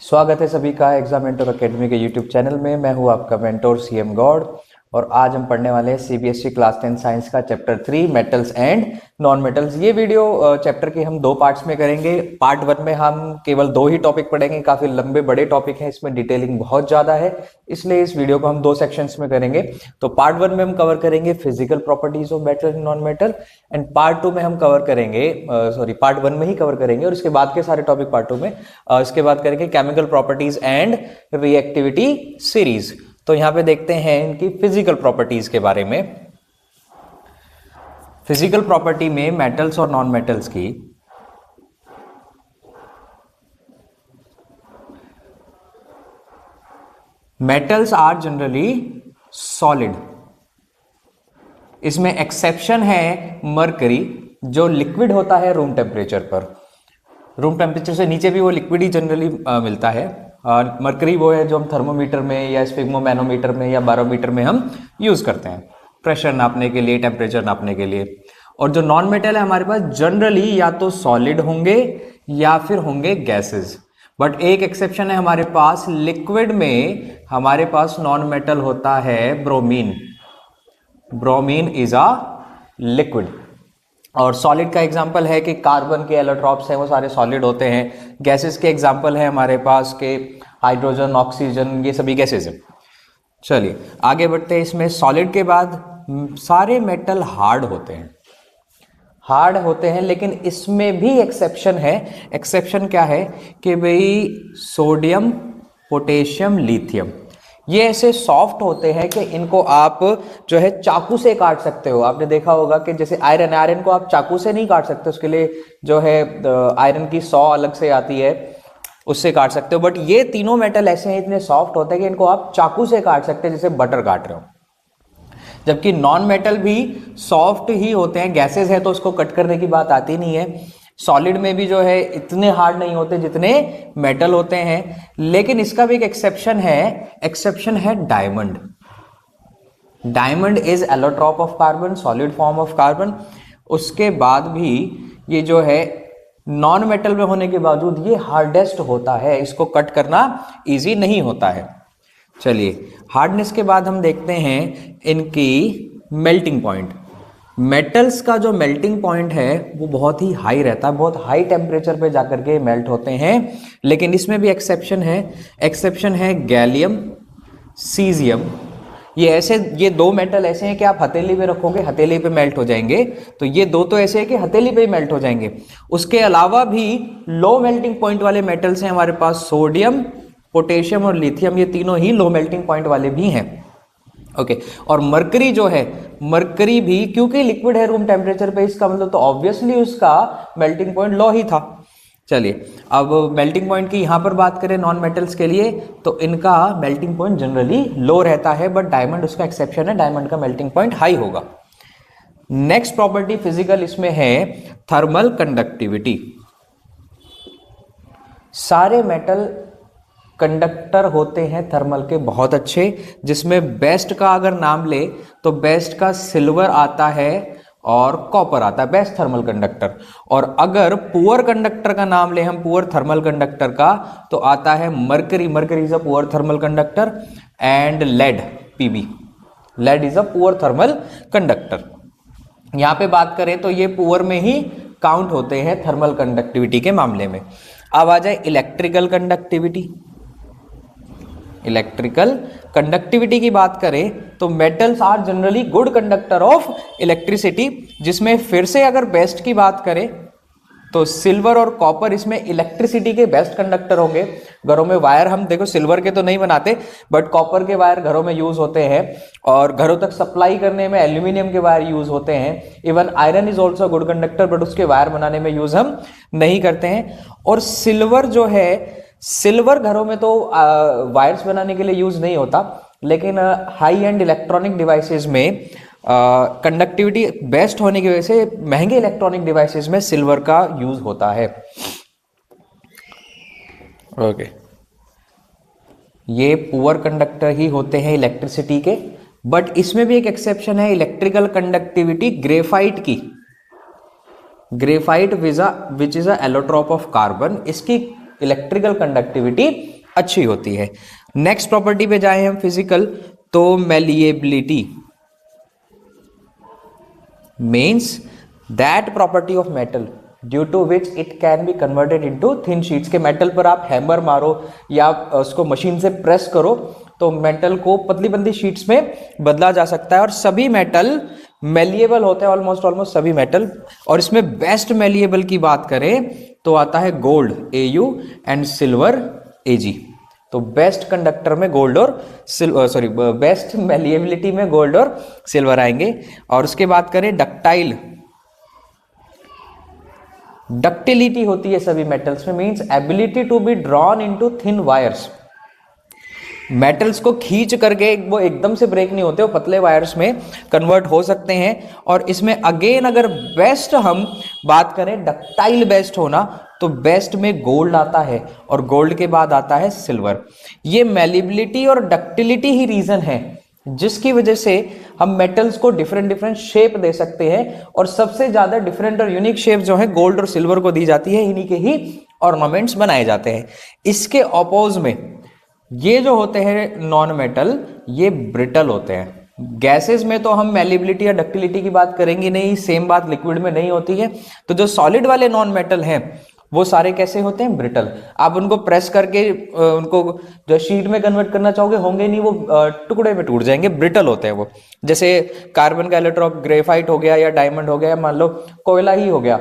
स्वागत है सभी का एग्जाम मेंटर अकेडमी के यूट्यूब चैनल में। मैं हूं आपका मेंटोर सीएम गौड़ और आज हम पढ़ने वाले हैं सीबीएसई क्लास 10 साइंस का chapter 3 metals and non metals. ये वीडियो चैप्टर के हम दो पार्ट्स में करेंगे। पार्ट 1 में हम केवल दो ही टॉपिक पढ़ेंगे, काफी लंबे बड़े टॉपिक हैं, इसमें डिटेलिंग बहुत ज्यादा है, इसलिए इस वीडियो को हम दो सेक्शंस में करेंगे। तो पार्ट 1 में हम कवर करेंगे physical properties of metal and non metal and part 2 में हम कवर करेंगे पार्ट 1 में ही कवर करेंगे और इसके बाद के सारे टॉपिक पार्ट 2 में इसके बाद करेंगे chemical properties and reactivity series. तो यहां पे देखते हैं इनकी फिजिकल प्रॉपर्टीज के बारे में। फिजिकल प्रॉपर्टी में मेटल्स और नॉन मेटल्स की मेटल्स आर जनरली सॉलिड। इसमें एक्सेप्शन है मरकरी, जो लिक्विड होता है रूम टेम्परेचर पर। रूम टेम्परेचर से नीचे भी वो लिक्विड ही जनरली मिलता है। और मरकरी वो है जो हम थर्मोमीटर में या स्पिग्मोमैनोमीटर में या बारोमीटर में हम यूज करते हैं प्रेशर नापने के लिए, टेम्परेचर नापने के लिए। और जो नॉन मेटल है हमारे पास जनरली या तो सॉलिड होंगे या फिर होंगे गैसेस। बट एक एक्सेप्शन है हमारे पास, लिक्विड में हमारे पास नॉन मेटल होता है bromine. Bromine is a liquid. और सॉलिड का एग्जांपल है कि कार्बन के एलोट्रॉप्स हैं वो सारे सॉलिड होते हैं। गैसेस के एग्जांपल है हमारे पास के हाइड्रोजन, ऑक्सीजन, ये सभी गैसेस हैं। चलिए आगे बढ़ते हैं। इसमें सॉलिड के बाद सारे मेटल हार्ड होते हैं। हार्ड होते हैं, लेकिन इसमें भी एक्सेप्शन है। एक्सेप्शन क्या है कि भाई सोडियम, पोटेशियम, लिथियम ये ऐसे सॉफ्ट होते हैं कि इनको आप जो है चाकू से काट सकते हो। आपने देखा होगा कि जैसे आयरन को आप चाकू से नहीं काट सकते, उसके लिए जो है आयरन की सॉ अलग से आती है, उससे काट सकते हो। बट ये तीनों मेटल ऐसे हैं, इतने सॉफ्ट होते हैं कि इनको आप चाकू से काट सकते हैं, जैसे बटर काट रहे हो। जबकि नॉन मेटल भी सॉफ्ट ही होते हैं, गैसेस है तो उसको कट करने की बात आती नहीं है। सॉलिड में भी जो है इतने हार्ड नहीं होते जितने मेटल होते हैं। लेकिन इसका भी एक एक्सेप्शन है diamond. Diamond is allotrope of carbon, solid form of carbon. उसके बाद भी ये जो है नॉन मेटल में होने के बावजूद ये हार्डेस्ट होता है, इसको कट करना इजी नहीं होता है। चलिए हार्डनेस के बाद हम देखते हैं इनकी मेल्टिंग पॉइंट। मेटल्स का जो मेल्टिंग पॉइंट है वो बहुत ही हाई रहता है, बहुत हाई टेम्परेचर पे जाकर के मेल्ट होते हैं। लेकिन इसमें भी एक्सेप्शन है गैलियम, सीजियम। ये दो मेटल ऐसे हैं कि आप हथेली पे रखोगे, हथेली पे मेल्ट हो जाएंगे। तो ये दो तो ऐसे हैं कि हथेली पे ही मेल्ट हो जाएंगे। उसके अलावा भी लो मेल्टिंग पॉइंट वाले मेटल्स हैं हमारे पास, सोडियम, पोटेशियम और लिथियम। ये तीनों ही लो मेल्टिंग पॉइंट वाले भी हैं। ओके और मरकरी जो है, मरकरी भी क्योंकि लिक्विड है रूम टेम्परेचर पे, इसका मतलब तो ऑब्वियसली उसका मेल्टिंग पॉइंट लो ही था। चलिए अब मेल्टिंग पॉइंट की यहां पर बात करें नॉन मेटल्स के लिए, तो इनका मेल्टिंग पॉइंट जनरली लो रहता है। बट डायमंड उसका एक्सेप्शन है, डायमंड का मेल्टिंग पॉइंट हाई होगा। नेक्स्ट प्रॉपर्टी फिजिकल इसमें है थर्मल कंडक्टिविटी। सारे मेटल कंडक्टर होते हैं थर्मल के बहुत अच्छे, जिसमें बेस्ट का अगर नाम ले तो बेस्ट का सिल्वर आता है और कॉपर आता है, बेस्ट थर्मल कंडक्टर। और अगर पुअर कंडक्टर का नाम ले हम, पुअर थर्मल कंडक्टर का, तो आता है mercury. Mercury is a poor thermal conductor and lead, Pb, lead is a poor thermal conductor. यहां पे बात करें तो ये पुअर में ही काउंट होते हैं थर्मल कंडक्टिविटी के मामले में। अब आ जाए इलेक्ट्रिकल कंडक्टिविटी। इलेक्ट्रिकल कंडक्टिविटी की बात करें तो metals are generally good conductor of electricity, जिसमें फिर से अगर बेस्ट की बात करें तो सिल्वर और कॉपर इसमें इलेक्ट्रिसिटी के बेस्ट कंडक्टर होंगे। घरों में वायर हम देखो सिल्वर के तो नहीं बनाते, बट कॉपर के वायर घरों में यूज होते हैं और घरों तक सप्लाई करने में एल्यूमिनियम के वायर यूज होते हैं। Even iron is also good conductor, but उसके वायर बनाने में यूज हम नहीं करते हैं। और सिल्वर जो है, सिल्वर घरों में तो वायर्स बनाने के लिए यूज नहीं होता, लेकिन हाई एंड इलेक्ट्रॉनिक डिवाइसेस में कंडक्टिविटी बेस्ट होने की वजह से महंगे इलेक्ट्रॉनिक डिवाइसेस में सिल्वर का यूज होता है। ओके ये पुअर कंडक्टर ही होते हैं इलेक्ट्रिसिटी के। बट इसमें भी एक एक्सेप्शन है इलेक्ट्रिकल कंडक्टिविटी ग्रेफाइट की। Graphite which is a allotrope of carbon, इसकी इलेक्ट्रिकल कंडक्टिविटी अच्छी होती है। नेक्स्ट प्रॉपर्टी पे जाए हम फिजिकल, तो malleability means that property of metal due to which it can be converted into thin sheets। के मेटल पर आप हैमर मारो या उसको मशीन से प्रेस करो तो मेटल को पतली पतली शीट्स में बदला जा सकता है, और सभी मेटल मेलिएबल होते हैं, ऑलमोस्ट सभी मेटल। और इसमें बेस्ट मेलिएबल की बात करें तो आता है gold Au and silver Ag। तो बेस्ट कंडक्टर में गोल्ड और बेस्ट मेलिएबिलिटी में गोल्ड और सिल्वर आएंगे। और उसके बात करें डक्टिलिटी होती है सभी मेटल्स में, means ability to be drawn into thin wires. Metals को खींच करके वो एकदम से ब्रेक नहीं होते, वो पतले वायर्स में कन्वर्ट हो सकते हैं। और इसमें अगेन अगर बेस्ट हम बात करें डक्टाइल बेस्ट होना, तो बेस्ट में गोल्ड आता है और गोल्ड के बाद आता है सिल्वर। ये मेलिबिलिटी और डक्टिलिटी ही रीजन है जिसकी वजह से हम मेटल्स को डिफरेंट शेप दे सकते हैं, और सबसे ज्यादा डिफरेंट और यूनिक शेप जो है गोल्ड और सिल्वर को दी जाती है, इन्हीं के ही ऑर्नामेंट्स बनाए जाते हैं। इसके ऑपोज में ये जो होते हैं नॉन मेटल, ये ब्रिटल होते हैं। गैसेस में तो हम मेलिबिलिटी या डक्टिलिटी की बात करेंगे नहीं, सेम बात लिक्विड में नहीं होती है। तो जो सॉलिड वाले नॉन मेटल हैं वो सारे कैसे होते हैं? ब्रिटल। आप उनको प्रेस करके उनको जो शीट में कन्वर्ट करना चाहोगे होंगे नहीं, वो टुकड़े में टूट जाएंगे, ब्रिटल होते हैं वो। जैसे कार्बन का इलेक्ट्रोड ग्रेफाइट हो गया या डायमंड हो गया, मान लो कोयला ही हो गया,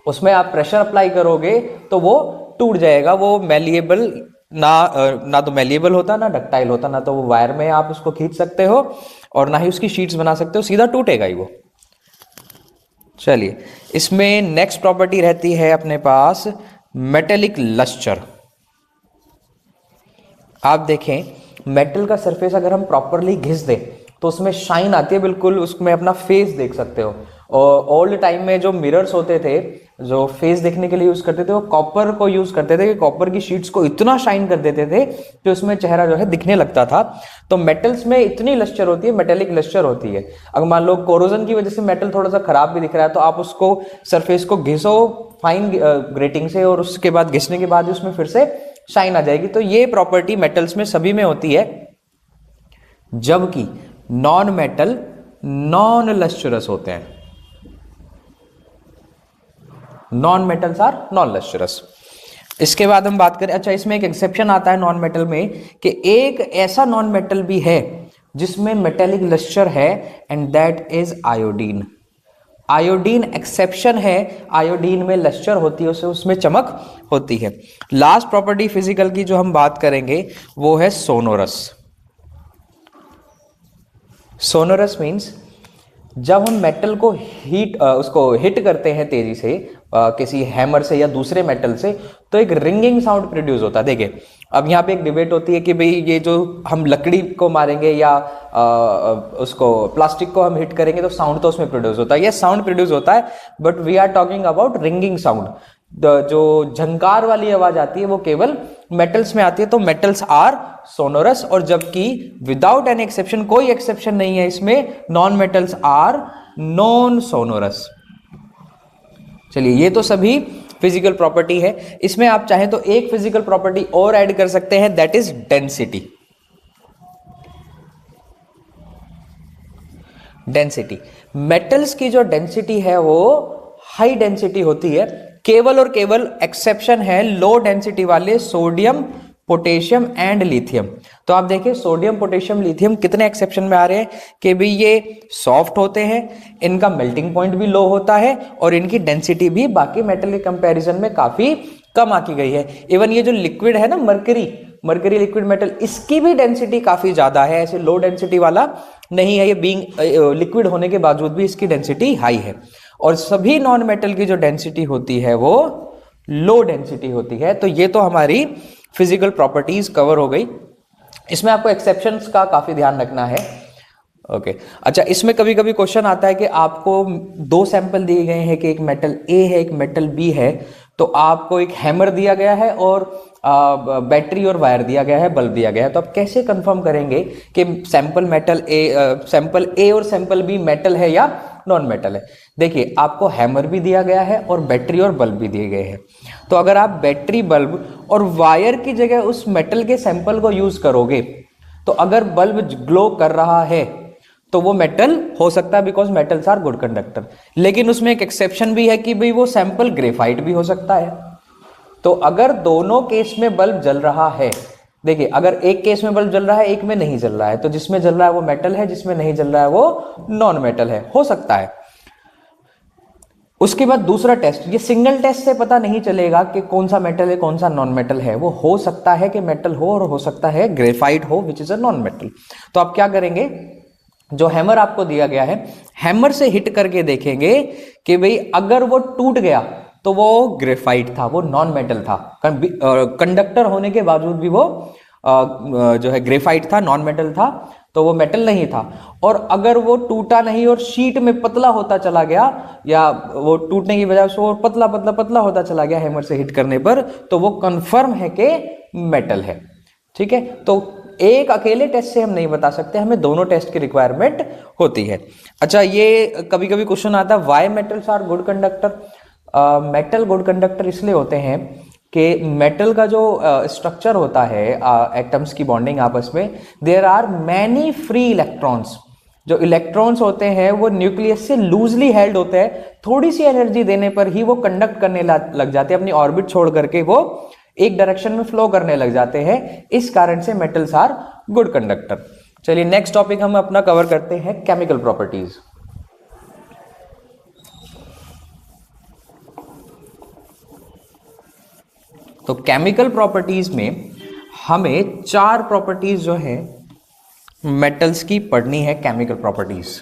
उसमें आप प्रेशर अप्लाई करोगे तो वो टूट जाएगा। वो मेलिएबल ना तो मेलिएबल होता, ना डक्टाइल होता, ना तो वो वायर में आप उसको खींच सकते हो और ना ही उसकी शीट्स बना सकते हो, सीधा टूटेगा ही वो। चलिए, इसमें नेक्स्ट प्रॉपर्टी रहती है अपने पास मेटेलिक लस्टर। आप देखें मेटल का सरफेस अगर हम प्रॉपरली घिस दें तो उसमें शाइन आती है, बिल्कुल उसमें अपना फेस देख सकते हो। और ओल्ड टाइम में जो मिरर्स होते थे जो फेस देखने के लिए यूज करते थे, वो कॉपर को यूज करते थे कि कॉपर की शीट्स को इतना शाइन कर देते थे कि उसमें चेहरा जो है दिखने लगता था। तो मेटल्स में इतनी लस्टर होती है, मेटेलिक लस्टर होती है। अगर मान लो कोरोजन की वजह से मेटल थोड़ा सा खराब भी दिख रहा है तो आप उसको सरफेस को घिसो फाइन ग्रेटिंग से, और उसके बाद घिसने के बाद उसमें फिर से शाइन आ जाएगी। तो ये प्रॉपर्टी मेटल्स में सभी में होती है, जबकि नॉन मेटल नॉन लस्टरस होते हैं। Non metals are non lustrous. इसके बाद हम बात करें, अच्छा इसमें एक एक्सेप्शन आता है नॉन मेटल में कि एक ऐसा नॉन मेटल भी है जिसमें मेटेलिक लस्टर है, and that is iodine. Iodine exception है, आयोडीन में लस्टर होती है, उसमें चमक होती है। लास्ट प्रॉपर्टी फिजिकल की जो हम बात करेंगे वो है सोनोरस। सोनोरस मीन्स जब हम मेटल को उसको हिट करते हैं तेजी से किसी हैमर से या दूसरे मेटल से, तो एक रिंगिंग साउंड प्रोड्यूस होता है। देखिए अब यहाँ पे एक डिबेट होती है कि भाई ये जो हम लकड़ी को मारेंगे या उसको प्लास्टिक को हम हिट करेंगे तो साउंड तो उसमें प्रोड्यूस होता है। ये साउंड प्रोड्यूस होता है, but we are talking about ringing sound. जो झंकार वाली आवाज आती है वो केवल मेटल्स में आती है, तो मेटल्स आर सोनोरस। और जबकि विदाउट एनी एक्सेप्शन, कोई एक्सेप्शन नहीं है इसमें, non metals are non sonorous. चलिए, ये तो सभी फिजिकल प्रॉपर्टी है। इसमें आप चाहें तो एक फिजिकल प्रॉपर्टी और ऐड कर सकते हैं, that is density. Density, metals की जो डेंसिटी है वो हाई डेंसिटी होती है। केवल और केवल एक्सेप्शन है लो डेंसिटी वाले सोडियम, पोटेशियम एंड लिथियम। तो आप देखिए सोडियम, पोटेशियम, लिथियम कितने एक्सेप्शन में आ रहे हैं कि भी ये सॉफ्ट होते हैं, इनका मेल्टिंग पॉइंट भी लो होता है और इनकी डेंसिटी भी बाकी मेटल के कंपैरिजन में काफी कम आकी गई है। इवन ये जो लिक्विड है ना मरकरी लिक्विड मेटल, इसकी भी डेंसिटी काफी ज्यादा है, ऐसे लो डेंसिटी वाला नहीं है। ये बीइंग लिक्विड होने के बावजूद भी इसकी डेंसिटी हाई है। और सभी नॉन मेटल की जो डेंसिटी होती है वो लो डेंसिटी होती है। तो ये तो हमारी फिजिकल प्रॉपर्टीज कवर हो गई। इसमें आपको एक्सेप्शंस का काफी ध्यान रखना है। ओके अच्छा, इसमें कभी कभी क्वेश्चन आता है कि आपको दो सैंपल दिए गए हैं कि एक मेटल ए है एक मेटल बी है, तो आपको एक हैमर दिया गया है और बैटरी और वायर दिया गया है, बल्ब दिया गया है। तो आप कैसे कंफर्म करेंगे कि सैंपल ए और सैंपल बी मेटल है या नॉन मेटल है। देखिए आपको हैमर भी दिया गया है और बैटरी और बल्ब भी दिए गए हैं। तो अगर आप बैटरी, बल्ब और वायर की जगह उस मेटल के सैंपल को यूज करोगे, तो अगर बल्ब ग्लो कर रहा है तो वो मेटल हो सकता है, because metals are good conductor. लेकिन उसमें एक एक्सेप्शन भी है कि भाई वो सैंपल ग्रेफाइट भी हो सकता है। तो अगर दोनों केस में बल्ब जल रहा है, देखिए अगर एक केस में बल्ब जल रहा है, एक में नहीं जल रहा है, तो जिसमें जल रहा है वो मेटल है, जिसमें नहीं जल रहा है वो नॉन मेटल है, हो सकता है। उसके बाद दूसरा टेस्ट, ये सिंगल टेस्ट से पता नहीं चलेगा कि कौन सा मेटल है कौन सा नॉन मेटल है। वो हो सकता है कि मेटल हो और हो सकता है ग्रेफाइट हो, which is a non metal. तो आप क्या करेंगे, जो हैमर आपको दिया गया है, हैमर से हिट करके देखेंगे कि भाई अगर वो टूट गया तो वो ग्रेफाइट था, वो नॉन मेटल था। कंडक्टर होने के बावजूद भी वो जो है ग्रेफाइट था, नॉन मेटल था, तो वो मेटल नहीं था। और अगर वो टूटा नहीं और शीट में पतला होता चला गया, या वो टूटने की वजह से वो पतला पतला पतला होता चला गया हैमर से हिट करने पर, तो वो कंफर्म है कि मेटल है। ठीक है, तो एक अकेले टेस्ट से हम नहीं बता सकते, हमें दोनों टेस्ट की रिक्वायरमेंट होती है। अच्छा, ये कभी कभी क्वेश्चन आता है, why metals are good conductor. Metal good conductor इसलिए होते हैं कि मेटल का जो स्ट्रक्चर होता है, एटम्स की बॉन्डिंग आपस में, there are many free electrons. जो इलेक्ट्रॉन्स होते हैं वो न्यूक्लियस से लूजली हेल्ड होते हैं, थोड़ी सी एनर्जी देने पर ही वो कंडक्ट करने लग जाते हैं, अपनी ऑर्बिट छोड़ करके वो एक डायरेक्शन में फ्लो करने लग जाते हैं। इस कारण से मेटल्स आर गुड कंडक्टर। चलिए नेक्स्ट टॉपिक हम अपना कवर करते हैं, केमिकल प्रॉपर्टीज। तो केमिकल प्रॉपर्टीज में हमें 4 प्रॉपर्टीज जो है मेटल्स की पढ़नी है, केमिकल प्रॉपर्टीज।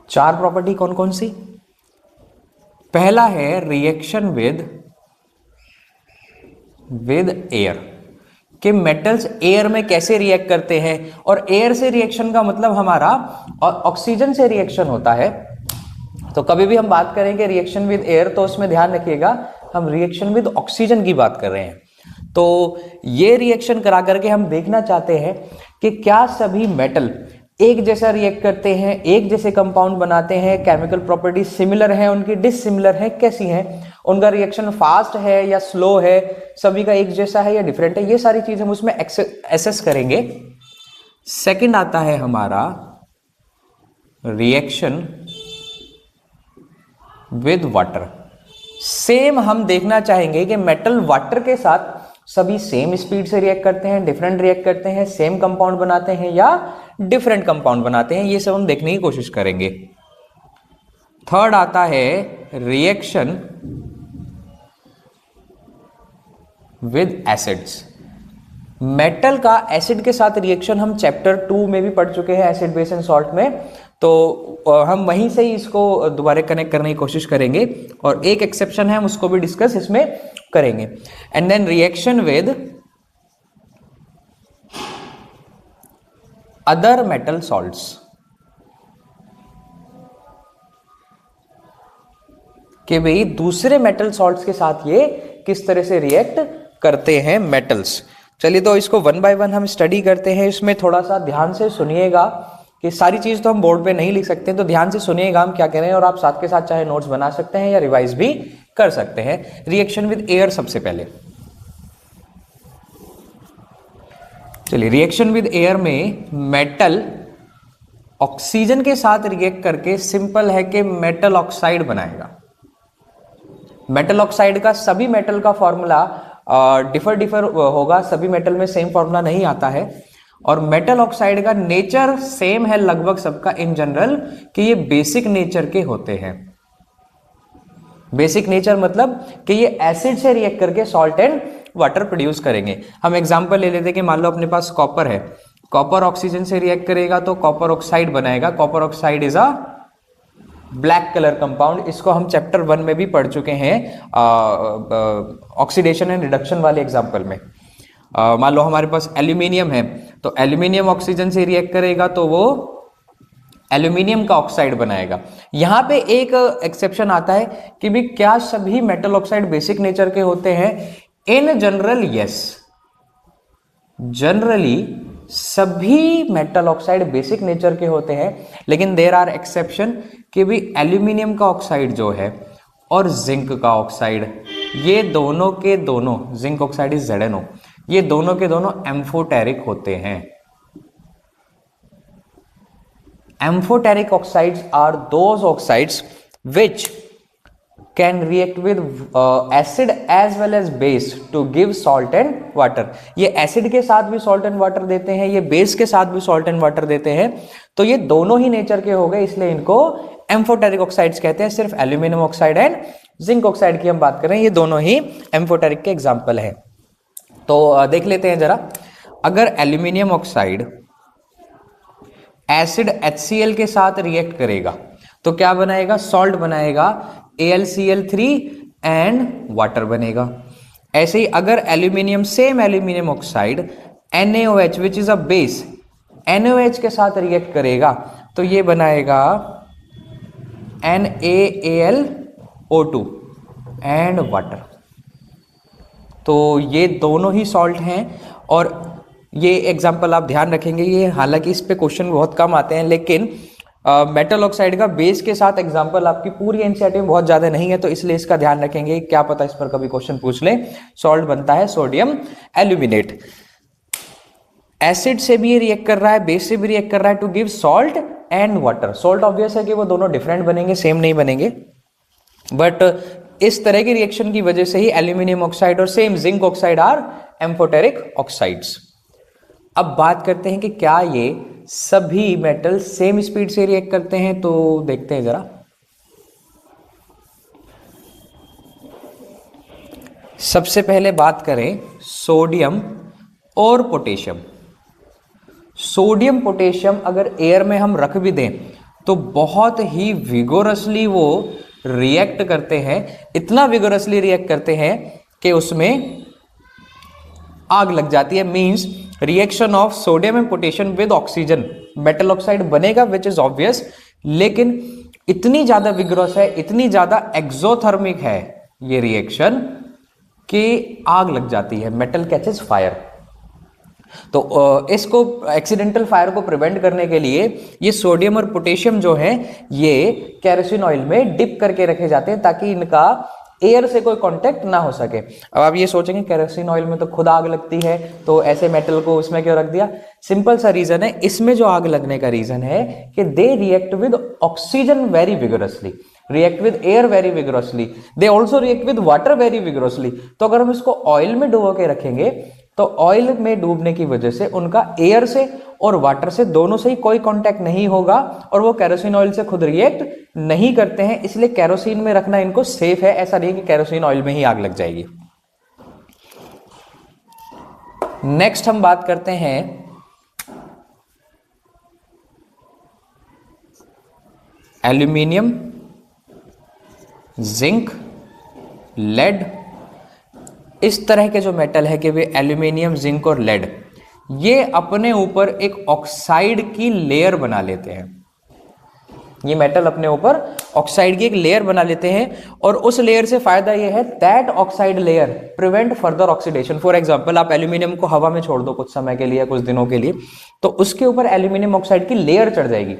चार प्रॉपर्टी कौन कौन सी? पहला है रिएक्शन विद एयर, कि मेटल्स एयर में कैसे रिएक्ट करते हैं। और एयर से रिएक्शन का मतलब हमारा ऑक्सीजन से रिएक्शन होता है। तो कभी भी हम बात करेंगे रिएक्शन विद एयर, तो उसमें ध्यान रखिएगा हम रिएक्शन विद ऑक्सीजन की बात कर रहे हैं। तो ये रिएक्शन करा करके हम देखना चाहते हैं कि क्या सभी मेटल एक जैसा रिएक्ट करते हैं, एक जैसे कंपाउंड बनाते हैं, केमिकल प्रॉपर्टी सिमिलर है उनकी, डिससिमिलर है, कैसी है, उनका रिएक्शन फास्ट है या स्लो है, सभी का एक जैसा है या डिफरेंट है। ये सारी चीज हम उसमें एसेस करेंगे। सेकंड आता है हमारा रिएक्शन विद वाटर। सेम हम देखना चाहेंगे कि मेटल वाटर के साथ सभी सेम स्पीड से रिएक्ट करते हैं, डिफरेंट रिएक्ट करते हैं, सेम कंपाउंड बनाते हैं या डिफरेंट कंपाउंड बनाते हैं। ये सब हम देखने की कोशिश करेंगे। थर्ड आता है रिएक्शन विद एसिड्स। मेटल का एसिड के साथ रिएक्शन हम चैप्टर 2 में भी पढ़ चुके हैं, एसिड बेस एंड सॉल्ट में, तो हम वहीं से ही इसको दोबारा कनेक्ट करने की कोशिश करेंगे। और एक एक्सेप्शन है, हम उसको भी डिस्कस इसमें करेंगे। And then reaction with other metal salts, कि भाई दूसरे मेटल सॉल्ट्स के साथ ये किस तरह से रिएक्ट करते हैं मेटल्स। चलिए तो इसको वन बाय वन हम स्टडी करते हैं। इसमें थोड़ा सा ध्यान से सुनिएगा कि सारी चीज तो हम बोर्ड पे नहीं लिख सकते, तो ध्यान से सुनिएगा हम क्या कह रहे हैं, और आप साथ के साथ चाहे नोट्स बना सकते हैं या रिवाइज भी कर सकते हैं। रिएक्शन विद एयर सबसे पहले। चलिए रिएक्शन विद एयर में मेटल ऑक्सीजन के साथ रिएक्ट करके सिंपल है कि मेटल ऑक्साइड बनाएगा। मेटल ऑक्साइड का सभी मेटल का फॉर्मूला डिफर होगा, सभी मेटल में सेम फॉर्मूला नहीं आता है। और मेटल ऑक्साइड का नेचर सेम है लगभग सबका इन जनरल, कि ये बेसिक नेचर के होते हैं। बेसिक नेचर मतलब कि ये एसिड से रिएक्ट करके सॉल्ट एंड वाटर प्रोड्यूस करेंगे। हम एग्जांपल ले लेते हैं कि मान लो अपने पास कॉपर है, कॉपर ऑक्सीजन से रिएक्ट करेगा तो कॉपर ऑक्साइड बनाएगा। Copper oxide is a black colour compound. इसको हम चैप्टर 1 में भी पढ़ चुके हैं ऑक्सीडेशन एंड रिडक्शन वाले एग्जांपल में। मान लो हमारे पास एल्यूमिनियम है, तो एल्यूमिनियम ऑक्सीजन से रिएक्ट करेगा तो वो एल्यूमिनियम का ऑक्साइड बनाएगा। यहां पे एक एक्सेप्शन आता है कि भी क्या सभी मेटल ऑक्साइड बेसिक नेचर के होते हैं। इन जनरल यस, जनरली सभी मेटल ऑक्साइड बेसिक नेचर के होते हैं, लेकिन देयर आर एक्सेप्शन कि भी एल्यूमिनियम का ऑक्साइड जो है और जिंक का ऑक्साइड, ये दोनों के दोनों, जिंक ऑक्साइड इज ZnO, ये दोनों के दोनों एम्फोटेरिक होते हैं। Amphoteric oxides are those oxides which can react with acid as well as base to give salt and water। ये एसिड के साथ भी सॉल्ट एंड वाटर देते हैं, ये बेस के साथ भी सॉल्ट एंड वाटर देते हैं, तो ये दोनों ही नेचर के हो गए, इसलिए इनको एम्फोटेरिक ऑक्साइड्स कहते हैं। सिर्फ aluminium oxide and zinc oxide की हम बात करें, ये दोनों ही एम्फोटेरिक के एग्जाम्पल है। तो देख लेते हैं जरा, अगर एल्यूमिनियम ऑक्साइड एसिड HCl के साथ रिएक्ट करेगा तो क्या बनाएगा, सॉल्ट बनाएगा, AlCl3 एंड वाटर बनेगा। ऐसे ही अगर aluminium, same aluminium oxide NaOH which is a base, NaOH के साथ रिएक्ट करेगा तो ये बनाएगा NaAlO2 एंड वाटर। तो ये दोनों ही सॉल्ट हैं, और ये एग्जाम्पल आप ध्यान रखेंगे, ये हालांकि इस पे क्वेश्चन बहुत कम आते हैं, लेकिन मेटल ऑक्साइड का बेस के साथ एग्जांपल आपकी पूरी एनसीईआरटी में बहुत ज्यादा नहीं है, तो इसलिए इसका ध्यान रखेंगे, क्या पता इस पर कभी क्वेश्चन पूछ ले। सॉल्ट बनता है सोडियम एल्यूमिनेट, एसिड से भी ये रिएक्ट कर रहा है, बेस से भी रिएक्ट कर रहा है to give salt and water. Salt obvious है कि वो दोनों डिफरेंट बनेंगे, सेम नहीं बनेंगे, बट इस तरह की रिएक्शन की वजह से ही एल्यूमिनियम ऑक्साइड और same zinc oxide are amphoteric oxides. अब बात करते हैं कि क्या ये सभी मेटल सेम स्पीड से रिएक्ट करते हैं, तो देखते हैं जरा। सबसे पहले बात करें सोडियम और पोटेशियम। सोडियम पोटेशियम अगर एयर में हम रख भी दें तो बहुत ही विगोरसली वो रिएक्ट करते हैं, इतना विगोरसली रिएक्ट करते हैं कि उसमें आग लग जाती है। Means reaction of sodium and potassium with oxygen, metal oxide बनेगा विच इज ऑब्वियस, लेकिन इतनी ज्यादा विग्रस है, इतनी ज्यादा एक्सोथर्मिक है ये रिएक्शन कि आग लग जाती है, मेटल कैचेस फायर। तो इसको एक्सीडेंटल फायर को प्रिवेंट करने के लिए ये सोडियम और पोटेशियम जो है ये केरोसिन ऑयल में डिप करके रखे जाते हैं ताकि इनका एयर से कोई कांटेक्ट ना हो सके। अब आप ये सोचेंगे केरोसिन ऑयल में तो खुद आग लगती है, तो ऐसे मेटल को उसमें क्यों रख दिया? सिंपल सा रीजन है, इसमें जो आग लगने का रीजन है कि they react with oxygen very vigorously, react with air very vigorously, they also react with water very vigorously. तो अगर हम इसको ऑयल में डुबो के रखेंगे तो ऑयल में डूबने की वजह से उनका एयर से और वाटर से दोनों से ही कोई कांटेक्ट नहीं होगा और वो केरोसिन ऑयल से खुद रिएक्ट नहीं करते हैं, इसलिए केरोसिन में रखना इनको सेफ है। ऐसा नहीं कि केरोसिन ऑयल में ही आग लग जाएगी। नेक्स्ट हम बात करते हैं एल्यूमिनियम, जिंक, लेड। इस तरह के जो मेटल है कि वे एल्यूमिनियम, जिंक और लेड ये अपने ऊपर एक ऑक्साइड की लेयर बना लेते हैं। ये मेटल अपने ऊपर ऑक्साइड की एक लेयर बना लेते हैं और उस लेयर से फायदा ये है that oxide layer prevent further oxidation. For example आप एल्यूमिनियम को हवा में छोड़ दो कुछ समय के लिए, कुछ दिनों के लिए, तो उसके ऊपर एल्यूमिनियम ऑक्साइड की लेयर चढ़ जाएगी।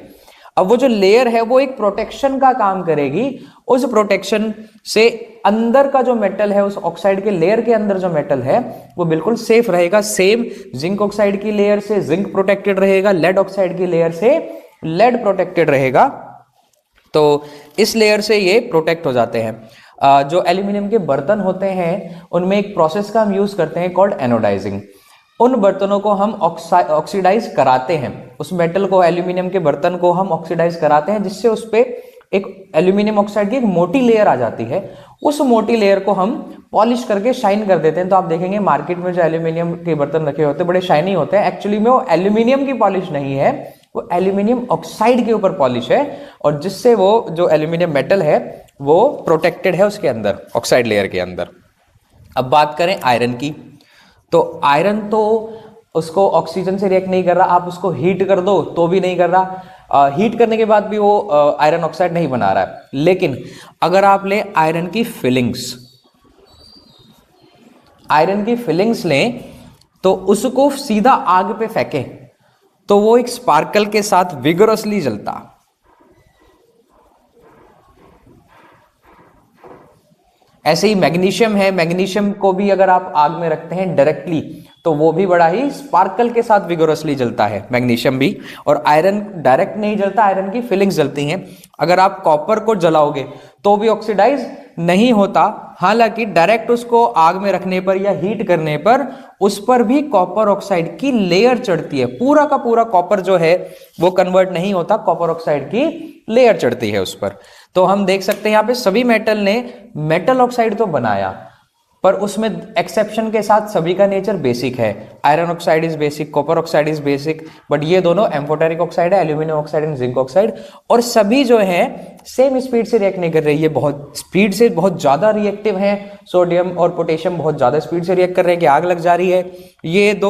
अब वो जो लेयर है वो एक प्रोटेक्शन का काम करेगी, उस प्रोटेक्शन से अंदर का जो मेटल है, उस ऑक्साइड के लेयर के अंदर जो मेटल है वो बिल्कुल सेफ रहेगा। सेम जिंक ऑक्साइड की लेयर से जिंक प्रोटेक्टेड रहेगा, लेड ऑक्साइड की लेयर से लेड प्रोटेक्टेड रहेगा। तो इस लेयर से ये प्रोटेक्ट हो जाते हैं। जो एल्यूमिनियम के बर्तन होते हैं उनमें एक प्रोसेस का हम यूज करते हैं कॉल्ड एनोडाइजिंग। उन बर्तनों को हम ऑक्सीडाइज कराते हैं, उस मेटल को, एल्यूमिनियम के बर्तन को हम ऑक्सीडाइज कराते हैं, जिससे उस पर एक एल्यूमिनियम ऑक्साइड की एक मोटी लेयर आ जाती है। उस मोटी लेयर को हम पॉलिश करके शाइन कर देते हैं। तो आप देखेंगे मार्केट में जो एल्यूमिनियम के बर्तन रखे होते हैं बड़े शाइनी होते हैं, एक्चुअली में वो एल्यूमिनियम की पॉलिश नहीं है, वो एल्यूमिनियम ऑक्साइड के ऊपर पॉलिश है, और जिससे वो जो एल्यूमिनियम मेटल है वो प्रोटेक्टेड है उसके अंदर, ऑक्साइड लेयर के अंदर। अब बात करें आयरन की, तो आयरन तो उसको ऑक्सीजन से रिएक्ट नहीं कर रहा, आप उसको हीट कर दो तो भी नहीं कर रहा, हीट करने के बाद भी वो आयरन ऑक्साइड नहीं बना रहा है। लेकिन अगर आप ले आयरन की फिलिंग्स, आयरन की फिलिंग्स लें तो उसको सीधा आग पे फेंकें तो वो एक स्पार्कल के साथ विगोरसली जलता। ऐसे ही मैग्नीशियम है, मैग्नीशियम को भी अगर आप आग में रखते हैं डायरेक्टली तो वो भी बड़ा ही स्पार्कल के साथ विगोरसली जलता है, मैग्नीशियम भी। और आयरन डायरेक्ट नहीं जलता, आयरन की फिलिंग्स जलती हैं। अगर आप कॉपर को जलाओगे तो भी ऑक्सीडाइज नहीं होता, हालांकि डायरेक्ट उसको आग में रखने पर या हीट करने पर उस पर भी कॉपर ऑक्साइड की लेयर चढ़ती है। पूरा का पूरा कॉपर जो है वो कन्वर्ट नहीं होता, कॉपर ऑक्साइड की लेयर चढ़ती है उस पर। तो हम देख सकते हैं यहाँ पे सभी मेटल ने मेटल ऑक्साइड तो बनाया, पर उसमें एक्सेप्शन के साथ सभी का नेचर बेसिक है। Iron oxide is basic, copper oxide is basic, but ये दोनों एम्फोटेरिक ऑक्साइड है, aluminium oxide and zinc oxide, और सभी जो है सेम स्पीड से रिएक्ट नहीं कर रही है, बहुत स्पीड से बहुत ज्यादा रिएक्टिव है। सोडियम और पोटेशियम बहुत ज्यादा स्पीड से रिएक्ट कर रहे हैं कि आग लग जा रही है। ये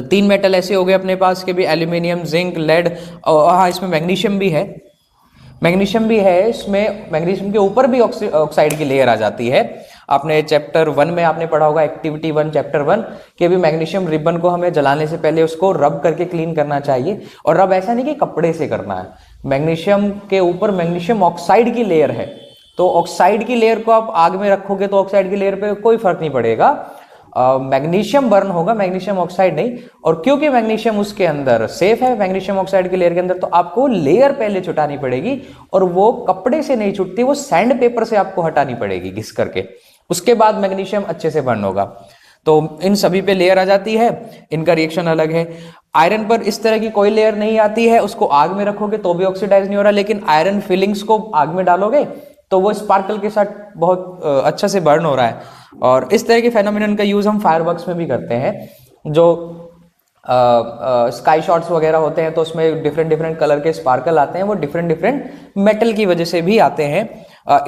तीन मेटल ऐसे हो गए अपने पास के भी, एल्यूमिनियम, जिंक, लेड, और हाँ इसमें मैग्नीशियम भी है, मैग्नीशियम भी है इसमें। मैग्नीशियम के ऊपर भी ऑक्साइड की लेयर आ जाती है। आपने चैप्टर 1 में आपने पढ़ा होगा, एक्टिविटी 1 चैप्टर 1 के भी मैग्नीशियम रिबन को हमें जलाने से पहले उसको रब करके क्लीन करना चाहिए। और रब ऐसा नहीं कि कपड़े से करना है, मैग्नीशियम के ऊपर मैग्नीशियम ऑक्साइड की लेयर है, तो ऑक्साइड की लेयर को आप आग में रखोगे तो ऑक्साइड की लेयर पे कोई फर्क नहीं पड़ेगा, मैग्नीशियम बर्न होगा, मैग्नीशियम ऑक्साइड नहीं। और क्योंकि मैग्नीशियम उसके अंदर सेफ है, मैग्नीशियम ऑक्साइड की लेयर के अंदर, तो आपको लेयर पहले छुटानी पड़ेगी, और वो कपड़े से नहीं छुटती, वो सैंड पेपर से आपको हटानी पड़ेगी घिस करके, उसके बाद मैग्नीशियम अच्छे से बर्न होगा। तो इन सभी पे लेयर आ जाती है, इनका रिएक्शन अलग है। आयरन पर इस तरह की कोई लेयर नहीं आती है, उसको आग में रखोगे तो भी ऑक्सीडाइज नहीं हो रहा, लेकिन आयरन फिलिंग्स को आग में डालोगे तो वो स्पार्कल के साथ बहुत अच्छा से बर्न हो रहा है। और इस तरह के फेनोमेनन का यूज हम फायरवर्क्स में भी करते हैं। जो स्काई शॉट्स वगैरह होते हैं तो उसमें डिफरेंट डिफरेंट कलर के स्पार्कल आते हैं, वो डिफरेंट डिफरेंट मेटल की वजह से भी आते हैं,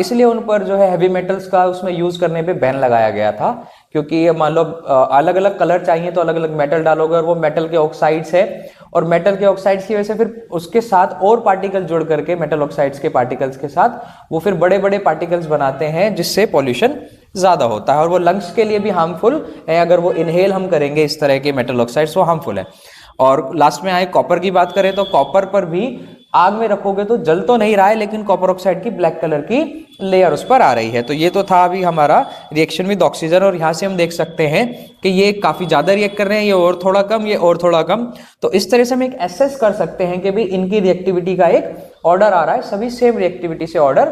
इसलिए उन पर जो है हैवी मेटल्स का उसमें यूज करने पे बैन लगाया गया था। क्योंकि मान लो अलग अलग कलर चाहिए तो अलग अलग मेटल डालोगे, और वो मेटल के ऑक्साइड्स है, और मेटल के ऑक्साइड्स की वजह से फिर उसके साथ और पार्टिकल जुड़ करके मेटल ऑक्साइड्स के पार्टिकल्स के साथ वो फिर बड़े बड़े पार्टिकल्स बनाते हैं, जिससे पॉल्यूशन ज्यादा होता है, और वो लंग्स के लिए भी हार्मफुल है। अगर वो इनहेल हम करेंगे इस तरह के मेटल ऑक्साइड्स, वो हार्मफुल है। और लास्ट में आए कॉपर की बात करें तो कॉपर पर भी आग में रखोगे तो जल तो नहीं रहा है, लेकिन कॉपर ऑक्साइड की ब्लैक कलर की लेयर उस पर आ रही है। तो ये तो था अभी हमारा रिएक्शन विद ऑक्सीजन, और यहाँ से हम देख सकते हैं कि ये काफी ज्यादा रिएक्ट कर रहे हैं, ये और थोड़ा कम, ये और थोड़ा कम। तो इस तरह से हम एक एसेस कर सकते हैं कि भाई इनकी रिएक्टिविटी का एक ऑर्डर आ रहा है, सभी सेम रिएक्टिविटी से ऑर्डर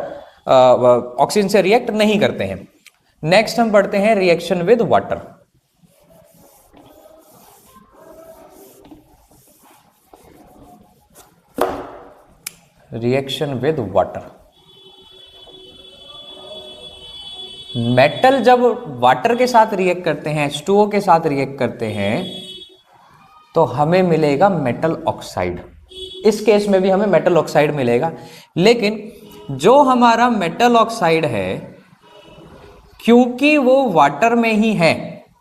ऑक्सीजन से रिएक्ट नहीं करते हैं। नेक्स्ट हम पढ़ते हैं reaction with water. Reaction with water, metal जब वाटर के साथ रिएक्ट करते हैं, H2O के साथ रिएक्ट करते हैं, तो हमें मिलेगा मेटल ऑक्साइड। इस केस में भी हमें मेटल ऑक्साइड मिलेगा, लेकिन जो हमारा मेटल ऑक्साइड है क्योंकि वो वाटर में ही है,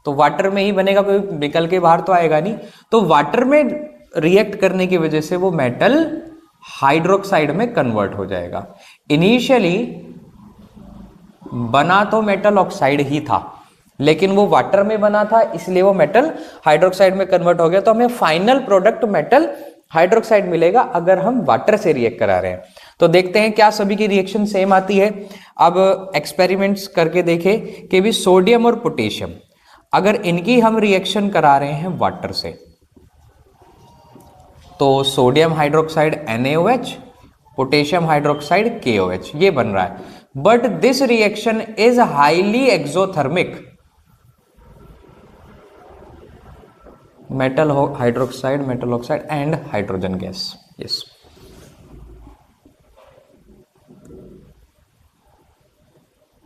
तो वाटर में ही बनेगा, कोई निकल के बाहर तो आएगा नहीं, तो वाटर में रिएक्ट करने की वजह से वो मेटल हाइड्रोक्साइड में कन्वर्ट हो जाएगा। इनिशियली बना तो मेटल ऑक्साइड ही था, लेकिन वो वाटर में बना था, इसलिए वो मेटल हाइड्रोक्साइड में कन्वर्ट हो गया। तो हमें फाइनल प्रोडक्ट मेटल हाइड्रोक्साइड मिलेगा अगर हम वाटर से रिएक्ट करा रहे हैं। तो देखते हैं क्या सभी की रिएक्शन सेम आती है। अब एक्सपेरिमेंट्स करके देखें कि भी सोडियम और पोटेशियम, अगर इनकी हम रिएक्शन करा रहे हैं वाटर से, तो sodium hydroxide NaOH, potassium hydroxide KOH, ये बन रहा है। But this reaction is highly exothermic. Metal hydroxide, metal oxide and hydrogen gas, yes.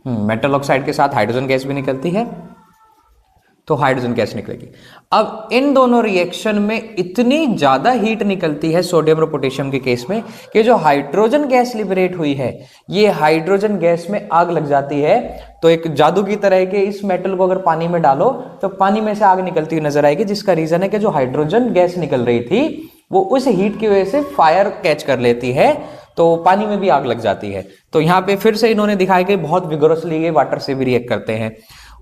Metal oxide के साथ हाइड्रोजन गैस भी निकलती है, तो हाइड्रोजन गैस निकलेगी। अब इन दोनों रिएक्शन में इतनी ज्यादा हीट निकलती है सोडियम और पोटेशियम के केस में कि जो हाइड्रोजन गैस लिबरेट हुई है, ये हाइड्रोजन गैस में आग लग जाती है। तो एक जादू की तरह है कि इस मेटल को अगर पानी में डालो तो पानी में से आग निकलती हुई नजर आएगी, जिसका रीजन है कि जो हाइड्रोजन गैस निकल रही थी वो उस हीट की वजह से फायर कैच कर लेती है, तो पानी में भी आग लग जाती है। तो यहाँ पे फिर से इन्होंने दिखाया कि बहुत विगोरसली ये वाटर से भी रिएक्ट करते हैं।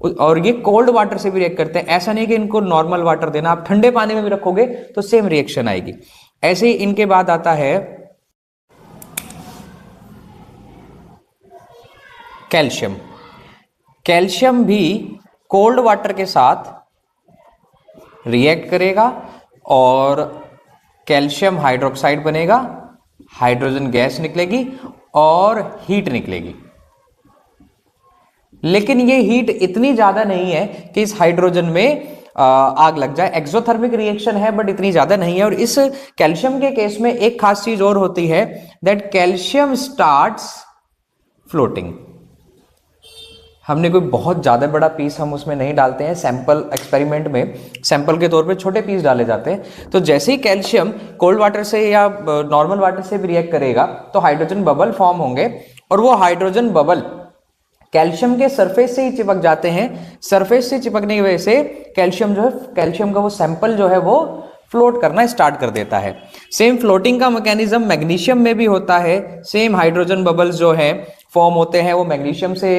और ये कोल्ड वाटर से भी रिएक्ट करते हैं। ऐसा नहीं कि इनको नॉर्मल वाटर देना, आप ठंडे पानी में भी रखोगे तो सेम रिएक्शन आएगी। ऐसे ही इनके बाद आता है कैल्शियम। कैल्शियम भी कोल्ड वाटर के साथ रिएक्ट करेगा और कैल्शियम हाइड्रोक्साइड बनेगा, हाइड्रोजन गैस निकलेगी और हीट निकलेगी। लेकिन ये हीट इतनी ज्यादा नहीं है कि इस हाइड्रोजन में आग लग जाए। एक्सोथर्मिक रिएक्शन है बट इतनी ज्यादा नहीं है। और इस कैल्शियम के केस में एक खास चीज और होती है, दैट कैल्शियम स्टार्ट्स फ्लोटिंग। हमने कोई बहुत ज्यादा बड़ा पीस हम उसमें नहीं डालते हैं, सैंपल एक्सपेरिमेंट में सैंपल के तौर पे छोटे पीस डाले जाते हैं। तो जैसे ही कैल्शियम कोल्ड वाटर से या नॉर्मल वाटर से भी रिएक्ट करेगा तो हाइड्रोजन बबल फॉर्म होंगे और वो हाइड्रोजन बबल कैल्शियम के सरफेस से ही चिपक जाते हैं। सरफेस से चिपकने की वजह से कैल्शियम जो है, कैल्शियम का वो सैंपल जो है वो फ्लोट करना स्टार्ट कर देता है। सेम फ्लोटिंग का मैकेनिज्म मैग्नीशियम में भी होता है। सेम हाइड्रोजन बबल्स जो है फॉर्म होते हैं वो मैग्नीशियम से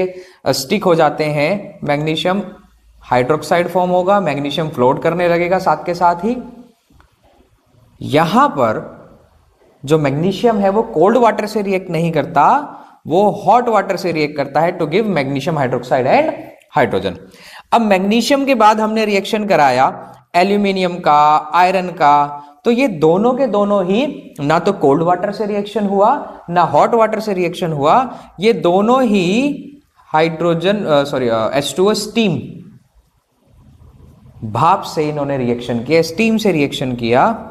स्टिक हो जाते हैं। मैग्नीशियम हाइड्रोक्साइड फॉर्म होगा, मैग्नीशियम फ्लोट करने लगेगा साथ के साथ ही। यहां पर जो मैग्नीशियम है वो कोल्ड वाटर से रिएक्ट नहीं करता, वो हॉट वाटर से रिएक्ट करता है to give magnesium hydroxide and hydrogen. अब मैग्नीशियम के बाद हमने रिएक्शन कराया एल्यूमिनियम का, आयरन का, तो ये दोनों के दोनों ही ना तो कोल्ड वाटर से रिएक्शन हुआ ना हॉट वाटर से रिएक्शन हुआ, ये दोनों ही हाइड्रोजन H2O स्टीम, भाप से इन्होंने रिएक्शन किया, स्टीम से रिएक्शन किया,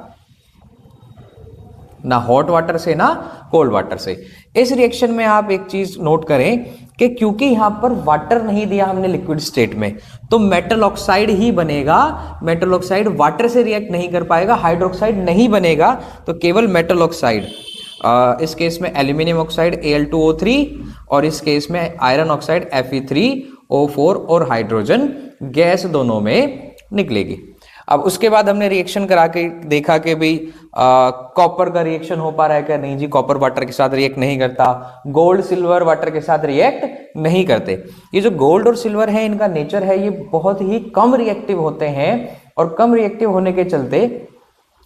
ना हॉट वाटर से ना कोल्ड वाटर से। इस रिएक्शन में आप एक चीज नोट करें कि क्योंकि यहां पर वाटर नहीं दिया हमने लिक्विड स्टेट में, तो मेटल ऑक्साइड ही बनेगा। मेटल ऑक्साइड वाटर से रिएक्ट नहीं कर पाएगा, हाइड्रोक्साइड नहीं बनेगा, तो केवल मेटल ऑक्साइड। इस केस में एल्यूमिनियम ऑक्साइड Al2O3 और इस केस में आयरन ऑक्साइड Fe3O4 और हाइड्रोजन गैस दोनों में निकलेगी। अब उसके बाद हमने रिएक्शन करा के देखा कि भाई कॉपर का रिएक्शन हो पा रहा है क्या? नहीं जी, कॉपर वाटर के साथ रिएक्ट नहीं करता। गोल्ड सिल्वर वाटर के साथ रिएक्ट नहीं करते। ये जो गोल्ड और सिल्वर है इनका नेचर है, ये बहुत ही कम रिएक्टिव होते हैं और कम रिएक्टिव होने के चलते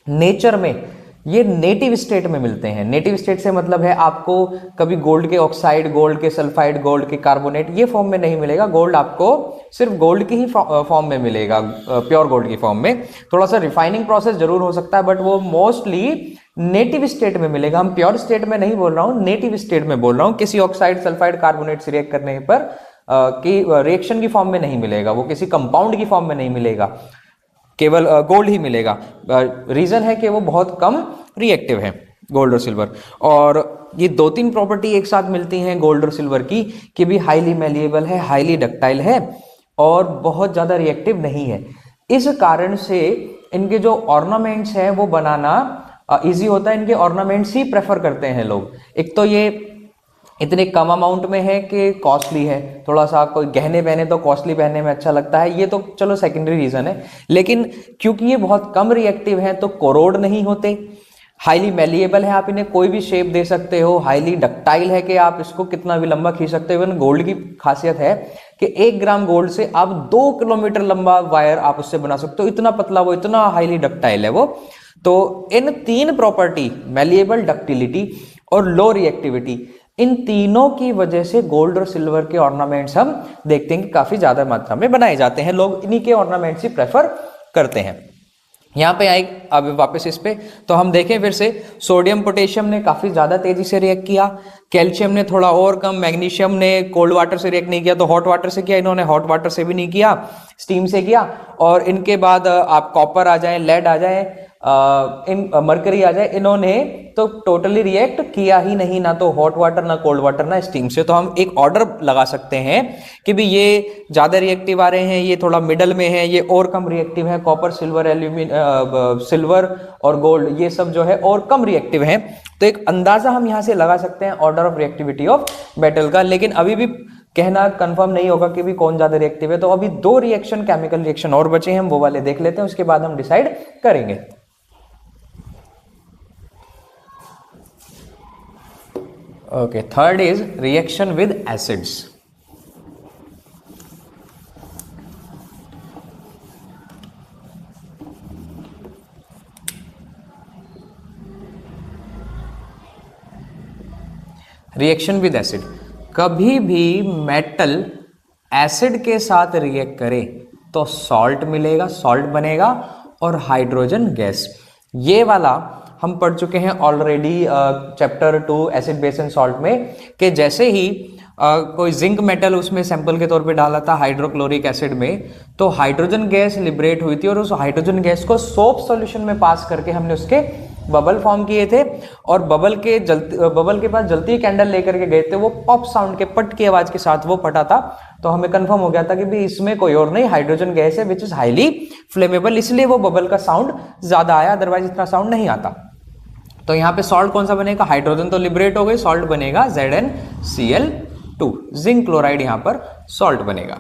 नेचर में ये नेटिव स्टेट में मिलते हैं। नेटिव स्टेट से मतलब है आपको कभी गोल्ड के ऑक्साइड, गोल्ड के सल्फाइड, गोल्ड के कार्बोनेट ये फॉर्म में नहीं मिलेगा। गोल्ड आपको सिर्फ गोल्ड की ही फॉर्म में मिलेगा, प्योर गोल्ड की फॉर्म में। थोड़ा सा रिफाइनिंग प्रोसेस जरूर हो सकता है बट वो मोस्टली नेटिव स्टेट में मिलेगा। हम प्योर स्टेट में नहीं बोल रहा हूँ, नेटिव स्टेट में बोल रहा हूँ। किसी ऑक्साइड, सल्फाइड, कार्बोनेट से रिएक्ट करने पर कि रिएक्शन की फॉर्म में नहीं मिलेगा, वो किसी कंपाउंड की फॉर्म में नहीं मिलेगा, केवल गोल्ड ही मिलेगा। रीजन है कि वो बहुत कम रिएक्टिव है गोल्ड और सिल्वर। और ये दो तीन प्रॉपर्टी एक साथ मिलती हैं गोल्ड और सिल्वर की कि भी हाईली मैलिएबल है, हाईली डक्टाइल है और बहुत ज्यादा रिएक्टिव नहीं है। इस कारण से इनके जो ऑर्नामेंट्स हैं वो बनाना इजी होता है। इनके ऑर्नामेंट्स ही प्रेफर करते हैं लोग। एक तो ये इतने कम अमाउंट में है कि कॉस्टली है, थोड़ा सा कोई गहने पहने तो कॉस्टली पहनने में अच्छा लगता है, ये तो चलो सेकेंडरी रीजन है। लेकिन क्योंकि ये बहुत कम रिएक्टिव है तो कोरोड नहीं होते, हाईली मैलिएबल है, आप इन्हें कोई भी शेप दे सकते हो, हाईली डक्टाइल है कि आप इसको कितना भी लंबा खींच सकते हो। इवन गोल्ड की खासियत है कि 1 ग्राम गोल्ड से आप 2 किलोमीटर लंबा वायर आप उससे बना सकते हो, इतना पतला वो, इतना हाईली डक्टाइल है वो। तो इन तीन प्रॉपर्टी, मैलिएबल, डक्टिलिटी और लो रिएक्टिविटी, इन तीनों की वजह से गोल्ड और सिल्वर के ऑर्नामेंट्स हम देखते हैं कि काफी ज्यादा मात्रा में बनाए जाते हैं। लोग इन्हीं के ऑर्नामेंट्स ही प्रेफर करते हैं। यहाँ पे आए अब वापस इस पे तो हम देखें फिर से, सोडियम पोटेशियम ने काफी ज्यादा तेजी से रिएक्ट किया, कैल्शियम ने थोड़ा और कम, मैग्नीशियम ने कोल्ड वाटर से रिएक्ट नहीं किया तो हॉट वाटर से किया, इन्होंने हॉट वाटर से भी नहीं किया, स्टीम से किया। और इनके बाद आप कॉपर आ जाए, लेड आ जाए, मरकरी आ जाए, इन्होंने तो टोटली रिएक्ट किया ही नहीं, ना तो हॉट वाटर, ना कोल्ड वाटर, ना स्टीम से। तो हम एक ऑर्डर लगा सकते हैं कि भी ये ज्यादा रिएक्टिव आ रहे हैं, ये थोड़ा मिडल में है, ये और कम रिएक्टिव है। कॉपर, सिल्वर, सिल्वर और गोल्ड ये सब जो है और कम रिएक्टिव है। तो एक अंदाजा हम यहां से लगा सकते हैं order of reactivity of metal का। लेकिन अभी भी कहना कंफर्म नहीं होगा कि भी कौन ज्यादा रिएक्टिव है। तो अभी 2 रिएक्शन, केमिकल रिएक्शन और बचे हैं, हम वो वाले देख लेते हैं, उसके बाद हम डिसाइड करेंगे। Okay, third is reaction with acids. Reaction with acid, कभी भी मेटल एसिड के साथ रिएक्ट करे तो सॉल्ट मिलेगा, सॉल्ट बनेगा और हाइड्रोजन गैस। ये वाला हम पढ़ चुके हैं already chapter 2 acid base and salt में, कि जैसे ही कोई जिंक मेटल उसमें सैंपल के तौर पे डाला था हाइड्रोक्लोरिक एसिड में, तो हाइड्रोजन गैस लिबरेट हुई थी और उस हाइड्रोजन गैस को सोप सॉल्यूशन में पास करके हमने उसके बबल फॉर्म किए थे, और बबल के पास जलती हुई कैंडल लेकर के गए थे, वो पॉप साउंड के पट की आवाज के साथ वो फटा था, तो हमें कंफर्म हो गया था कि भी इसमें कोई और नहीं हाइड्रोजन गैस है विच इज हाईली फ्लेमेबल, इसलिए वो बबल का साउंड ज्यादा आया, अदरवाइज इतना साउंड नहीं आता। तो यहाँ पे सॉल्ट कौन सा बनेगा, हाइड्रोजन तो लिबरेट हो गई, सॉल्ट बनेगा ZnCl2, जिंक क्लोराइड यहाँ पर सॉल्ट बनेगा।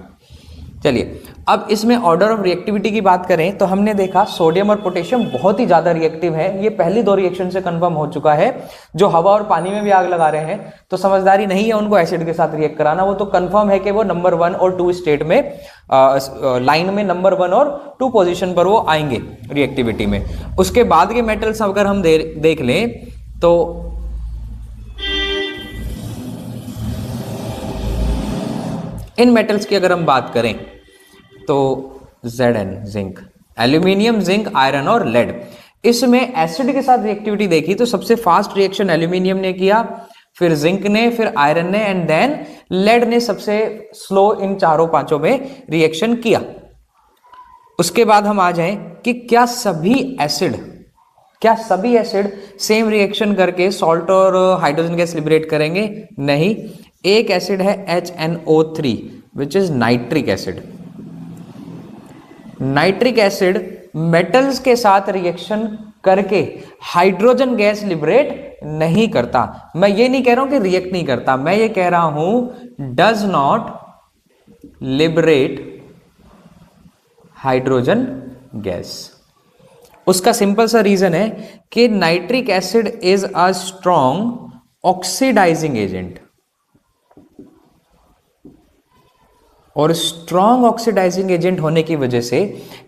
चलिए अब इसमें ऑर्डर ऑफ रिएक्टिविटी की बात करें तो हमने देखा सोडियम और पोटेशियम बहुत ही ज्यादा रिएक्टिव है, ये पहली 2 रिएक्शन से कंफर्म हो चुका है। जो हवा और पानी में भी आग लगा रहे हैं तो समझदारी नहीं है उनको एसिड के साथ रिएक्ट कराना, वो तो कंफर्म है कि वो नंबर 1 और 2 स्टेट में लाइन में नंबर 1 और 2 पोजीशन पर वो आएंगे रिएक्टिविटी में। उसके बाद के मेटल्स अगर हम देख लें तो इन मेटल्स की अगर हम बात करें तो Zn zinc, aluminium, zinc, iron और लेड, इसमें एसिड के साथ रिएक्टिविटी देखी तो सबसे फास्ट रिएक्शन एल्यूमिनियम ने किया, फिर जिंक ने, फिर आयरन ने एंड देन लेड ने सबसे स्लो इन चारों पांचों में रिएक्शन किया। उसके बाद हम आ जाएं कि क्या सभी एसिड सेम रिएक्शन करके सॉल्ट और हाइड्रोजन गैस लिबरेट करेंगे? नहीं, एक एसिड है HNO3 which is nitric acid. Nitric acid metals के साथ रिएक्शन करके हाइड्रोजन गैस लिबरेट नहीं करता। मैं ये नहीं कह रहा हूं कि रिएक्ट नहीं करता, मैं ये कह रहा हूं does not liberate hydrogen gas. उसका सिंपल सा रीजन है कि nitric acid is a strong oxidising agent, और स्ट्रॉन्ग ऑक्सीडाइजिंग एजेंट होने की वजह से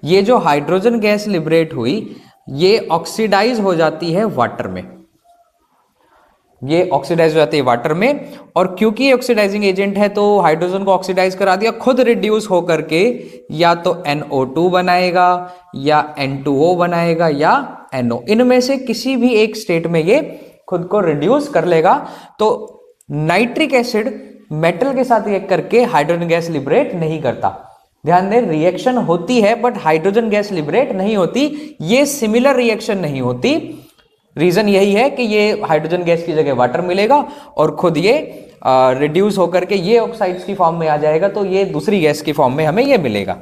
ये जो हाइड्रोजन गैस लिबरेट हुई ये ऑक्सीडाइज हो जाती है वाटर में, ये ऑक्सीडाइज हो जाती है वाटर में, और क्योंकि ये ऑक्सीडाइजिंग एजेंट है तो हाइड्रोजन को ऑक्सीडाइज करा दिया, खुद रिड्यूस होकर के या तो NO2 बनाएगा या N2O बनाएगा या NO, इनमें से किसी भी एक स्टेट में ये खुद को रिड्यूस कर लेगा। तो नाइट्रिक एसिड मेटल के साथ रिएक्ट करके हाइड्रोजन गैस लिबरेट नहीं करता। ध्यान दें, रिएक्शन होती है बट हाइड्रोजन गैस लिबरेट नहीं होती, ये सिमिलर रिएक्शन नहीं होती। रीजन यही है कि ये हाइड्रोजन गैस की जगह वाटर मिलेगा और खुद ये रिड्यूस होकर के ये ऑक्साइड्स की फॉर्म में आ जाएगा, तो ये दूसरी गैस की फॉर्म में हमें ये मिलेगा।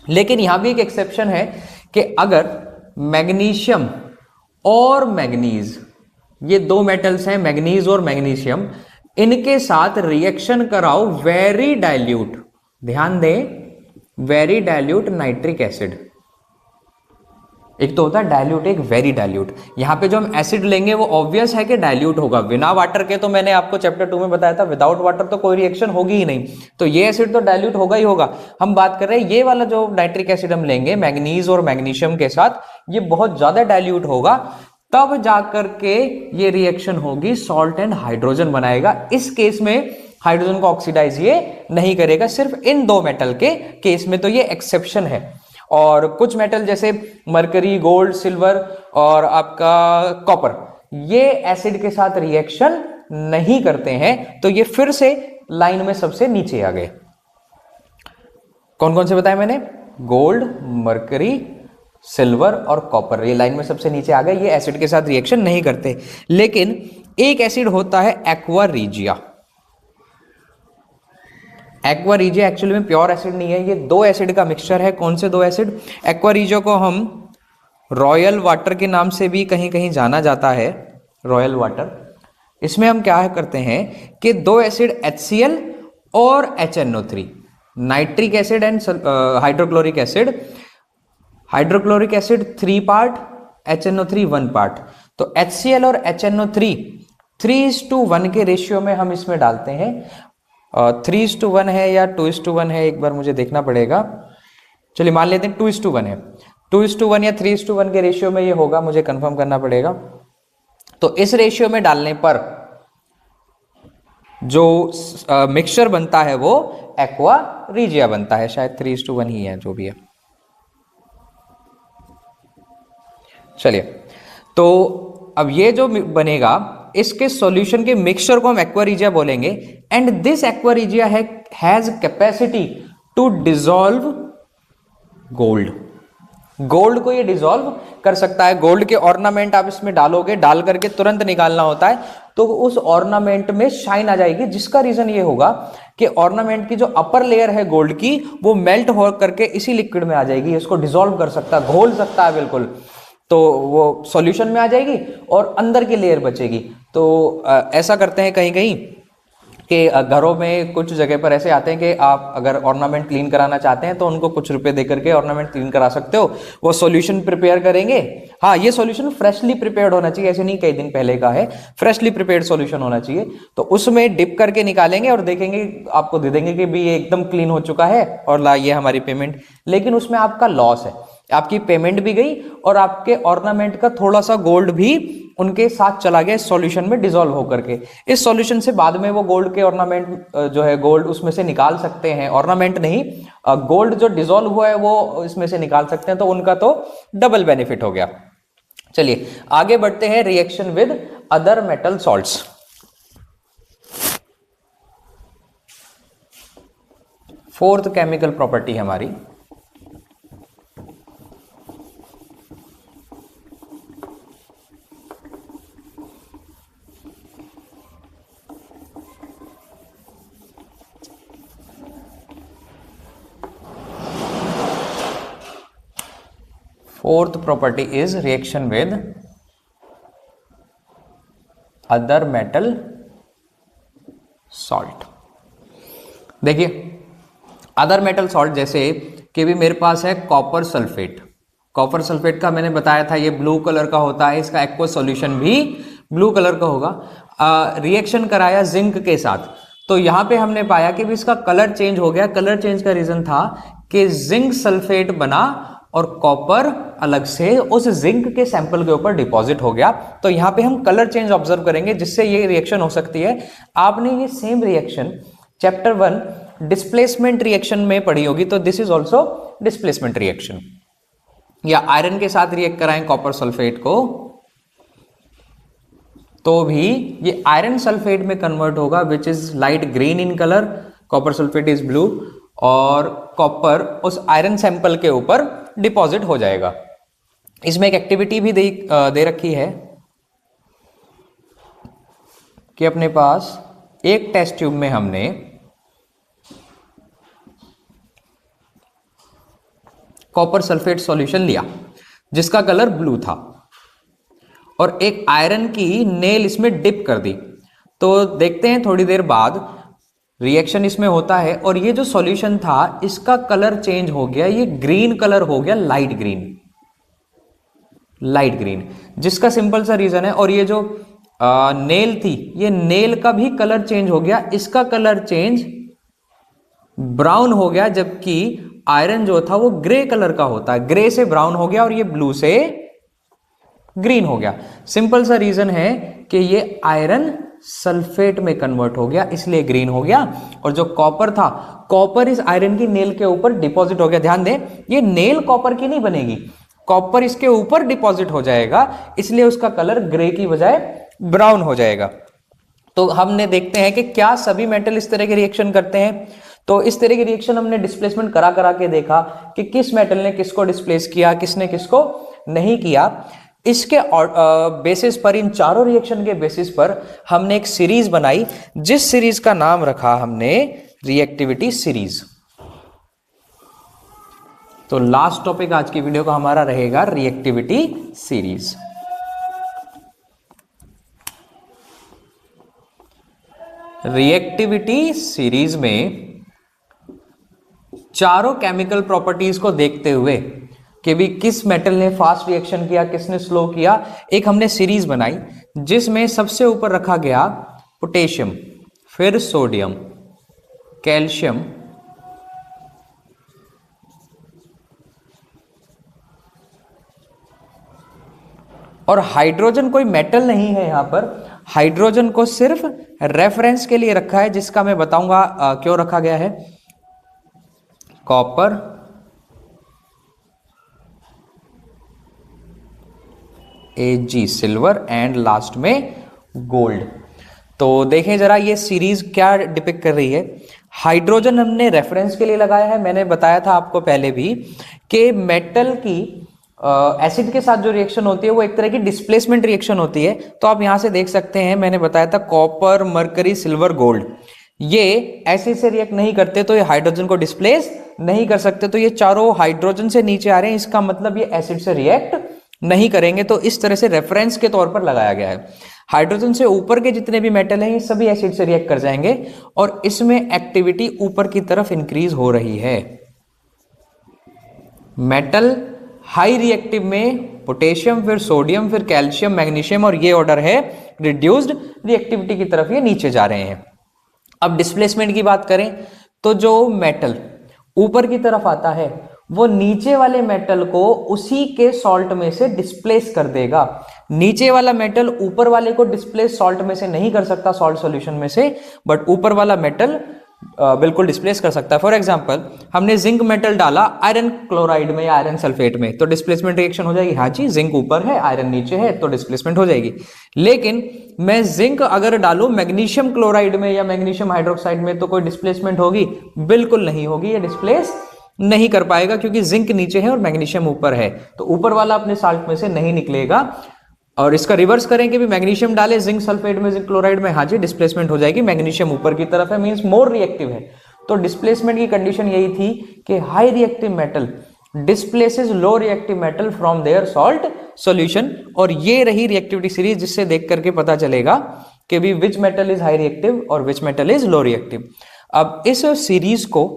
लेकिन यहां भी एक एक्सेप्शन है कि अगर मैग्नीशियम और मैग्नीज, ये 2 मेटल्स हैं मैग्नीज और मैग्नीशियम, इनके साथ रिएक्शन कराओ वेरी डाइल्यूट, ध्यान दें वेरी डाइल्यूट नाइट्रिक एसिड, एक तो होता है डाइल्यूट, एक वेरी डाइल्यूट। यहां पे जो हम एसिड लेंगे वो ऑब्वियस है कि डाइल्यूट होगा, बिना वाटर के तो मैंने आपको चैप्टर 2 में बताया था विदाउट वाटर तो कोई रिएक्शन होगी ही नहीं, तो ये एसिड तो डाइल्यूट होगा ही होगा। हम बात कर रहे हैं ये वाला जो नाइट्रिक एसिड हम लेंगे मैग्नीज और मैग्नीशियम के साथ, ये बहुत ज्यादा डाइल्यूट होगा, तब जाकर के ये रिएक्शन होगी, सॉल्ट एंड हाइड्रोजन बनाएगा। इस केस में हाइड्रोजन को ऑक्सीडाइज ये नहीं करेगा, सिर्फ इन 2 मेटल के केस में तो ये एक्सेप्शन है। और कुछ मेटल जैसे मरकरी, गोल्ड, सिल्वर और आपका कॉपर, ये एसिड के साथ रिएक्शन नहीं करते हैं, तो ये फिर से लाइन में सबसे नीचे आ गए। कौन कौन से बताए मैंने? गोल्ड, मरकरी, सिल्वर और कॉपर, ये लाइन में सबसे नीचे आ गए, ये एसिड के साथ रिएक्शन नहीं करते। लेकिन एक एसिड होता है aqua regia. Aqua regia actually में प्योर एसिड नहीं है, ये 2 एसिड का मिक्सचर है। कौन से 2 एसिड? एक्वा रीजिया को हम रॉयल वाटर के नाम से भी कहीं कहीं जाना जाता है, रॉयल वाटर। इसमें हम क्या करते हैं कि 2 एसिड HCl और HNO3, nitric acid and hydrochloric acid, hydrochloric acid 3 part, HNO3 1 part, तो HCl और HNO3 3:1 के रेशियो में हम इसमें डालते हैं। 3:1 है या 2:1 है, एक बार मुझे देखना पड़ेगा। चलिए मान लेते हैं 2:1 है, 2:1 या 3:1 के रेशियो में ये होगा, मुझे कंफर्म करना पड़ेगा। तो इस रेशियो में डालने पर जो मिक्सचर बनता है वो एक्वा रीजिया बनता है। शायद 3:1 ही है, जो भी है। चलिए, तो अब ये जो बनेगा, इसके सॉल्यूशन के मिक्सचर को हम एक्वा रीजिया बोलेंगे। And this aqua regia has capacity to dissolve gold. Gold को ये डिसॉल्व कर सकता है। गोल्ड के ऑर्नामेंट आप इसमें डालोगे, डाल करके तुरंत निकालना होता है, तो उस ऑर्नामेंट में शाइन आ जाएगी, जिसका रीजन ये होगा कि ऑर्नामेंट की जो अपर लेयर है गोल्ड की, वो मेल्ट हो करके इसी लिक्विड में आ जाएगी। इसको डिसॉल्व कर सकता है, घोल सकता है बिल्कुल, तो वो सॉल्यूशन में आ जाएगी और अंदर की लेयर बचेगी। तो ऐसा करते हैं कहीं कहीं कि घरों में कुछ जगह पर ऐसे आते हैं कि आप अगर ऑर्नामेंट क्लीन कराना चाहते हैं तो उनको कुछ रुपए दे करके ऑर्नामेंट क्लीन करा सकते हो। वो सॉल्यूशन प्रिपेयर करेंगे। हाँ, ये सॉल्यूशन फ्रेशली प्रिपेयर्ड होना चाहिए, ऐसे नहीं कई दिन पहले का है, फ्रेशली प्रिपेयर्ड सॉल्यूशन होना चाहिए। तो उसमें डिप करके निकालेंगे और देखेंगे, आपको दे देंगे कि भी ये एकदम क्लीन हो चुका है और ला ये हमारी पेमेंट। लेकिन उसमें आपका लॉस है, आपकी पेमेंट भी गई और आपके ऑर्नामेंट का थोड़ा सा गोल्ड भी उनके साथ चला गया इस सॉल्यूशन में डिसॉल्व होकर के। इस सॉल्यूशन से बाद में वो गोल्ड के ऑर्नामेंट जो है, गोल्ड उसमें से निकाल सकते हैं, ऑर्नामेंट नहीं, गोल्ड जो डिसॉल्व हुआ है वो इसमें से निकाल सकते हैं, तो उनका तो डबल बेनिफिट हो गया। चलिए आगे बढ़ते हैं, reaction with other metal salts. Fourth chemical property हमारी fourth property is reaction with other metal salt। देखिए, अदर मेटल सॉल्ट जैसे कि भी मेरे पास है कॉपर सल्फेट। कॉपर सल्फेट का मैंने बताया था ये ब्लू कलर का होता है, इसका एक्वा सॉल्यूशन भी ब्लू कलर का होगा। रिएक्शन कराया जिंक के साथ, तो यहां पे हमने पाया कि भी इसका कलर चेंज हो गया। कलर चेंज का रीजन था कि जिंक सल्फेट बना और कॉपर अलग से उस जिंक के सैंपल के ऊपर डिपॉजिट हो गया। तो यहां पे हम कलर चेंज ऑब्जर्व करेंगे, जिससे ये रिएक्शन हो सकती है। आपने ये same reaction chapter 1 displacement reaction में पढ़ी होगी, तो this is also displacement reaction. या आयरन के साथ रिएक्ट कराएं कॉपर सल्फेट को, तो भी ये आयरन सल्फेट में कन्वर्ट होगा, which is light green in colour, copper sulphate is blue, और कॉपर उस आयरन सैंपल के ऊपर डिपॉजिट हो जाएगा। इसमें एक एक्टिविटी भी दे रखी है कि अपने पास एक टेस्ट ट्यूब में हमने कॉपर सल्फेट सॉल्यूशन लिया जिसका कलर ब्लू था, और एक आयरन की नेल इसमें डिप कर दी। तो देखते हैं थोड़ी देर बाद रिएक्शन इसमें होता है, और ये जो सॉल्यूशन था इसका कलर चेंज हो गया, ये ग्रीन कलर हो गया, लाइट ग्रीन, लाइट ग्रीन, जिसका सिंपल सा रीजन है। और ये जो नेल थी, ये नेल का भी कलर चेंज हो गया, इसका कलर चेंज ब्राउन हो गया, जबकि आयरन जो था वो ग्रे कलर का होता है, ग्रे से ब्राउन हो गया और ये ब्लू से ग्रीन हो गया। सिंपल सा रीजन है कि ये आयरन सल्फेट में कन्वर्ट हो गया, इसलिए ग्रीन हो गया। और जो कॉपर था, कॉपर इस आयरन की नेल के ऊपर डिपॉजिट हो गया। ध्यान दें, ये नेल कॉपर की नहीं बनेगी, कॉपर इसके ऊपर डिपॉजिट हो जाएगा, इसलिए उसका कलर ग्रे की बजाय ब्राउन हो जाएगा। तो हमने देखते हैं कि क्या सभी मेटल इस तरह के रिएक्शन करते हैं। तो इस तरह की रिएक्शन हमने डिस्प्लेसमेंट करा करा के देखा कि किस मेटल ने किसको डिस्प्लेस किया, किसने किसको नहीं किया। इसके बेसिस पर, इन चारों रिएक्शन के बेसिस पर हमने एक सीरीज बनाई, जिस सीरीज का नाम रखा हमने रिएक्टिविटी सीरीज। तो लास्ट टॉपिक आज की वीडियो का हमारा रहेगा रिएक्टिविटी सीरीज। रिएक्टिविटी सीरीज में चारों केमिकल प्रॉपर्टीज को देखते हुए कि भी किस मेटल ने फास्ट रिएक्शन किया, किसने स्लो किया, एक हमने सीरीज बनाई जिसमें सबसे ऊपर रखा गया पोटेशियम, फिर सोडियम, कैल्शियम, और हाइड्रोजन कोई मेटल नहीं है यहां पर, हाइड्रोजन को सिर्फ रेफरेंस के लिए रखा है, जिसका मैं बताऊंगा क्यों रखा गया है। Copper, Ag silver and last में गोल्ड। तो देखें जरा ये सीरीज क्या डिपिक्ट कर रही है। हाइड्रोजन हमने रेफरेंस के लिए लगाया है। मैंने बताया था आपको पहले भी कि मेटल की एसिड के साथ जो रिएक्शन होती है वो एक तरह की डिस्प्लेसमेंट रिएक्शन होती है। तो आप यहां से देख सकते हैं, मैंने बताया था कॉपर, मरकरी, सिल्वर, गोल्ड, ये एसिड से रिएक्ट नहीं करते तो ये हाइड्रोजन को डिस्प्लेस नहीं कर सकते। तो ये चारों हाइड्रोजन से नीचे आ रहे हैं, इसका मतलब ये एसिड से रिएक्ट नहीं करेंगे। तो इस तरह से रेफरेंस के तौर पर लगाया गया है। हाइड्रोजन से ऊपर के जितने भी मेटल हैं ये सभी एसिड से रिएक्ट कर जाएंगे और इसमें एक्टिविटी ऊपर की तरफ इंक्रीज हो रही है। मेटल हाई रिएक्टिव में पोटेशियम, फिर सोडियम, फिर कैल्शियम, मैग्नीशियम, और ये ऑर्डर है रिड्यूस्ड रिएक्टिविटी की तरफ ये नीचे जा रहे हैं। अब डिस्प्लेसमेंट की बात करें तो जो मेटल ऊपर की तरफ आता है वो नीचे वाले मेटल को उसी के सॉल्ट में से डिस्प्लेस कर देगा। नीचे वाला मेटल ऊपर वाले को डिस्प्लेस सॉल्ट में से नहीं कर सकता, सॉल्ट सॉल्यूशन में से, बट ऊपर वाला मेटल बिल्कुल डिस्प्लेस कर सकता है। फॉर एग्जांपल हमने जिंक मेटल डाला आयरन क्लोराइड में या आयरन सल्फेट में, तो डिस्प्लेसमेंट रिएक्शन हो जाएगी। हाँ जी, जिंक ऊपर है, आयरन नीचे है, तो डिस्प्लेसमेंट हो जाएगी। लेकिन मैं जिंक अगर डालूं मैग्नीशियम क्लोराइड में या मैग्नीशियम हाइड्रोक्साइड में, तो कोई डिस्प्लेसमेंट होगी? बिल्कुल नहीं होगी, ये डिस्प्लेस नहीं कर पाएगा क्योंकि जिंक नीचे है और मैग्नीशियम ऊपर है, तो ऊपर वाला अपने साल्ट में से नहीं निकलेगा। और इसका रिवर्स करें कि भी मैग्नीशियम डाले जिंक सल्फेट में, जिंक क्लोराइड में, हाँ जी डिस्प्लेसमेंट हो जाएगी, मैग्नीशियम ऊपर की तरफ है, मींस मोर रिएक्टिव है। तो डिस्प्लेसमेंट की कंडीशन यही थी कि high reactive metal displaces low reactive metal from their salt solution. और ये रही रिएक्टिविटी सीरीज, जिससे देख करके पता चलेगा कि भी which metal is high reactive और which metal is low reactive. अब इस सीरीज को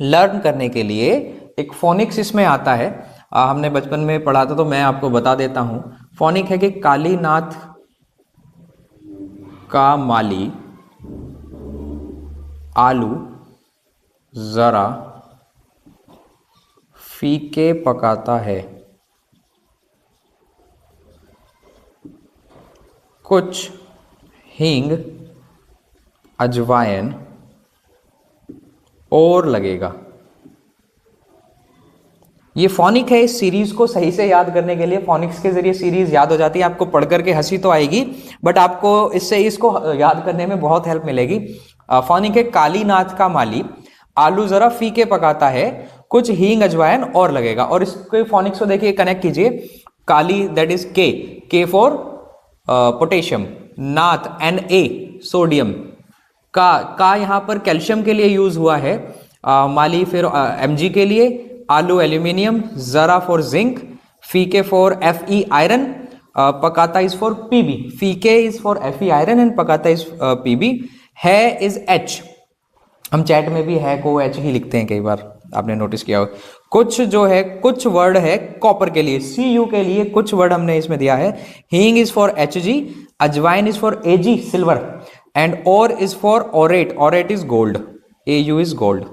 लर्न करने के लिए एक फोनिक्स इसमें आता है, हमने बचपन में पढ़ा था तो मैं आपको बता देता हूं। फोनिक है कि कालीनाथ का माली आलू जरा फीके पकाता है, कुछ हींग अजवाइन और लगेगा। ये फोनिक है। इस सीरीज को सही से याद करने के लिए फोनिक्स के जरिए सीरीज याद हो जाती है। आपको पढ़ करके हंसी तो आएगी, बट आपको इससे इसको याद करने में बहुत हेल्प मिलेगी। फोनिक है कालीनाथ का माली आलू जरा फीके पकाता है, कुछ हींग अजवाइन और लगेगा। और इसके फोनिक्स को देखिए, कनेक्ट कीजिए। काली दैट इज के for potassium, Nath Na sodium, का यहां पर कैल्शियम के लिए यूज हुआ है, माली फिर Mg के लिए, आलू एल्यूमिनियम, जरा फॉर जिंक, फीके फॉर Fe आयरन, पकाता इज फॉर Pb, फीके is for Fe iron and पकाता इज Pb, है इज H। हम चैट में भी है को H ही लिखते हैं, कई बार आपने नोटिस किया हो। कुछ जो है, कुछ वर्ड है कॉपर के लिए, Cu के लिए कुछ वर्ड हमने इसमें दिया है। हींग इज फॉर Hg, अजवाइन is for Ag silver, and और is for aurate, aurate is gold, Au is gold.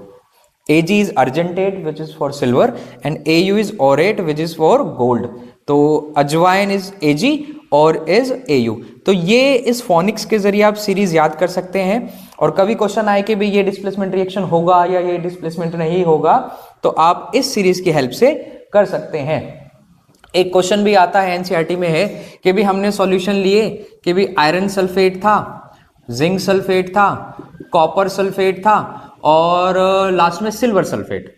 Ag is argentate which is for silver and Au is orate which is for gold. तो अजवाइन is Ag और is Au। तो ये इस phoenix के जरिए आप सीरीज याद कर सकते हैं। और कभी क्वेश्चन आए कि भाई ये डिस्प्लेसमेंट रिएक्शन होगा या ये डिस्प्लेसमेंट नहीं होगा, तो आप इस सीरीज की हेल्प से कर सकते हैं। एक क्वेश्चन भी आता है एनसीईआरटी में है कि भी हमने सॉल्यूशन लिए कि भी आयरन सल्फेट था, जिंक सल्फेट था, कॉपर सल्फेट था और लास्ट में सिल्वर सल्फेट।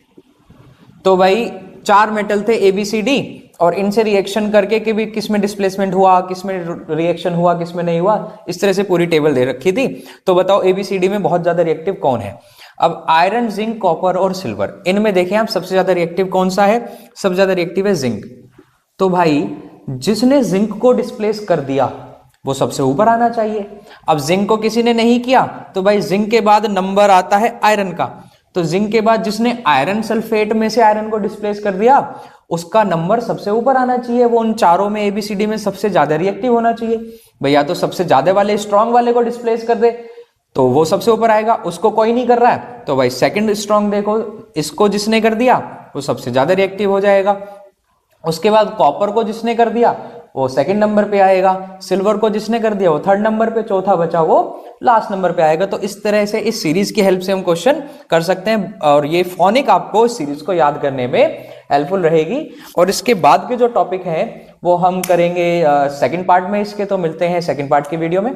तो भाई 4 मेटल थे ABCD और इनसे रिएक्शन करके कि भी किसमें डिस्प्लेसमेंट हुआ, किसमें रिएक्शन हुआ, किसमें नहीं हुआ, इस तरह से पूरी टेबल दे रखी थी। तो बताओ ABCD में बहुत ज्यादा रिएक्टिव कौन है? अब आयरन, जिंक, कॉपर और सिल्वर, इनमें देखें आप सबसे ज्यादा रिएक्टिव कौन सा है? सबसे ज्यादा रिएक्टिव है जिंक। तो भाई जिसने जिंक को डिस्प्लेस कर दिया वो सबसे ऊपर आना चाहिए। अब जिंक को किसी ने नहीं किया तो भाई जिंक के बाद नंबर आता है आयरन का। तो जिंक के बाद जिसने आयरन सल्फेट में से आयरन को डिस्प्लेस कर दिया उसका नंबर सबसे ऊपर आना चाहिए। वो उन चारों में ABCD में सबसे ज्यादा रिएक्टिव होना चाहिए। भैया तो सबसे ज्यादा वाले स्ट्रॉन्ग वाले को डिस्प्लेस कर दे तो वो सबसे ऊपर आएगा, उसको कोई नहीं कर रहा है तो भाई सेकंड स्ट्रॉन्ग देखो, इसको जिसने कर दिया वो सबसे ज्यादा रिएक्टिव हो जाएगा। उसके बाद कॉपर को जिसने कर दिया वो सेकंड नंबर पे आएगा, सिल्वर को जिसने कर दिया वो थर्ड नंबर पे, चौथा बचा वो लास्ट नंबर पे आएगा। तो इस तरह से इस सीरीज की हेल्प से हम क्वेश्चन कर सकते हैं और ये फोनिक आपको इस सीरीज को याद करने में हेल्पफुल रहेगी। और इसके बाद के जो टॉपिक हैं वो हम करेंगे सेकंड पार्ट में इसके, तो मिलते हैं सेकंड पार्ट की वीडियो में।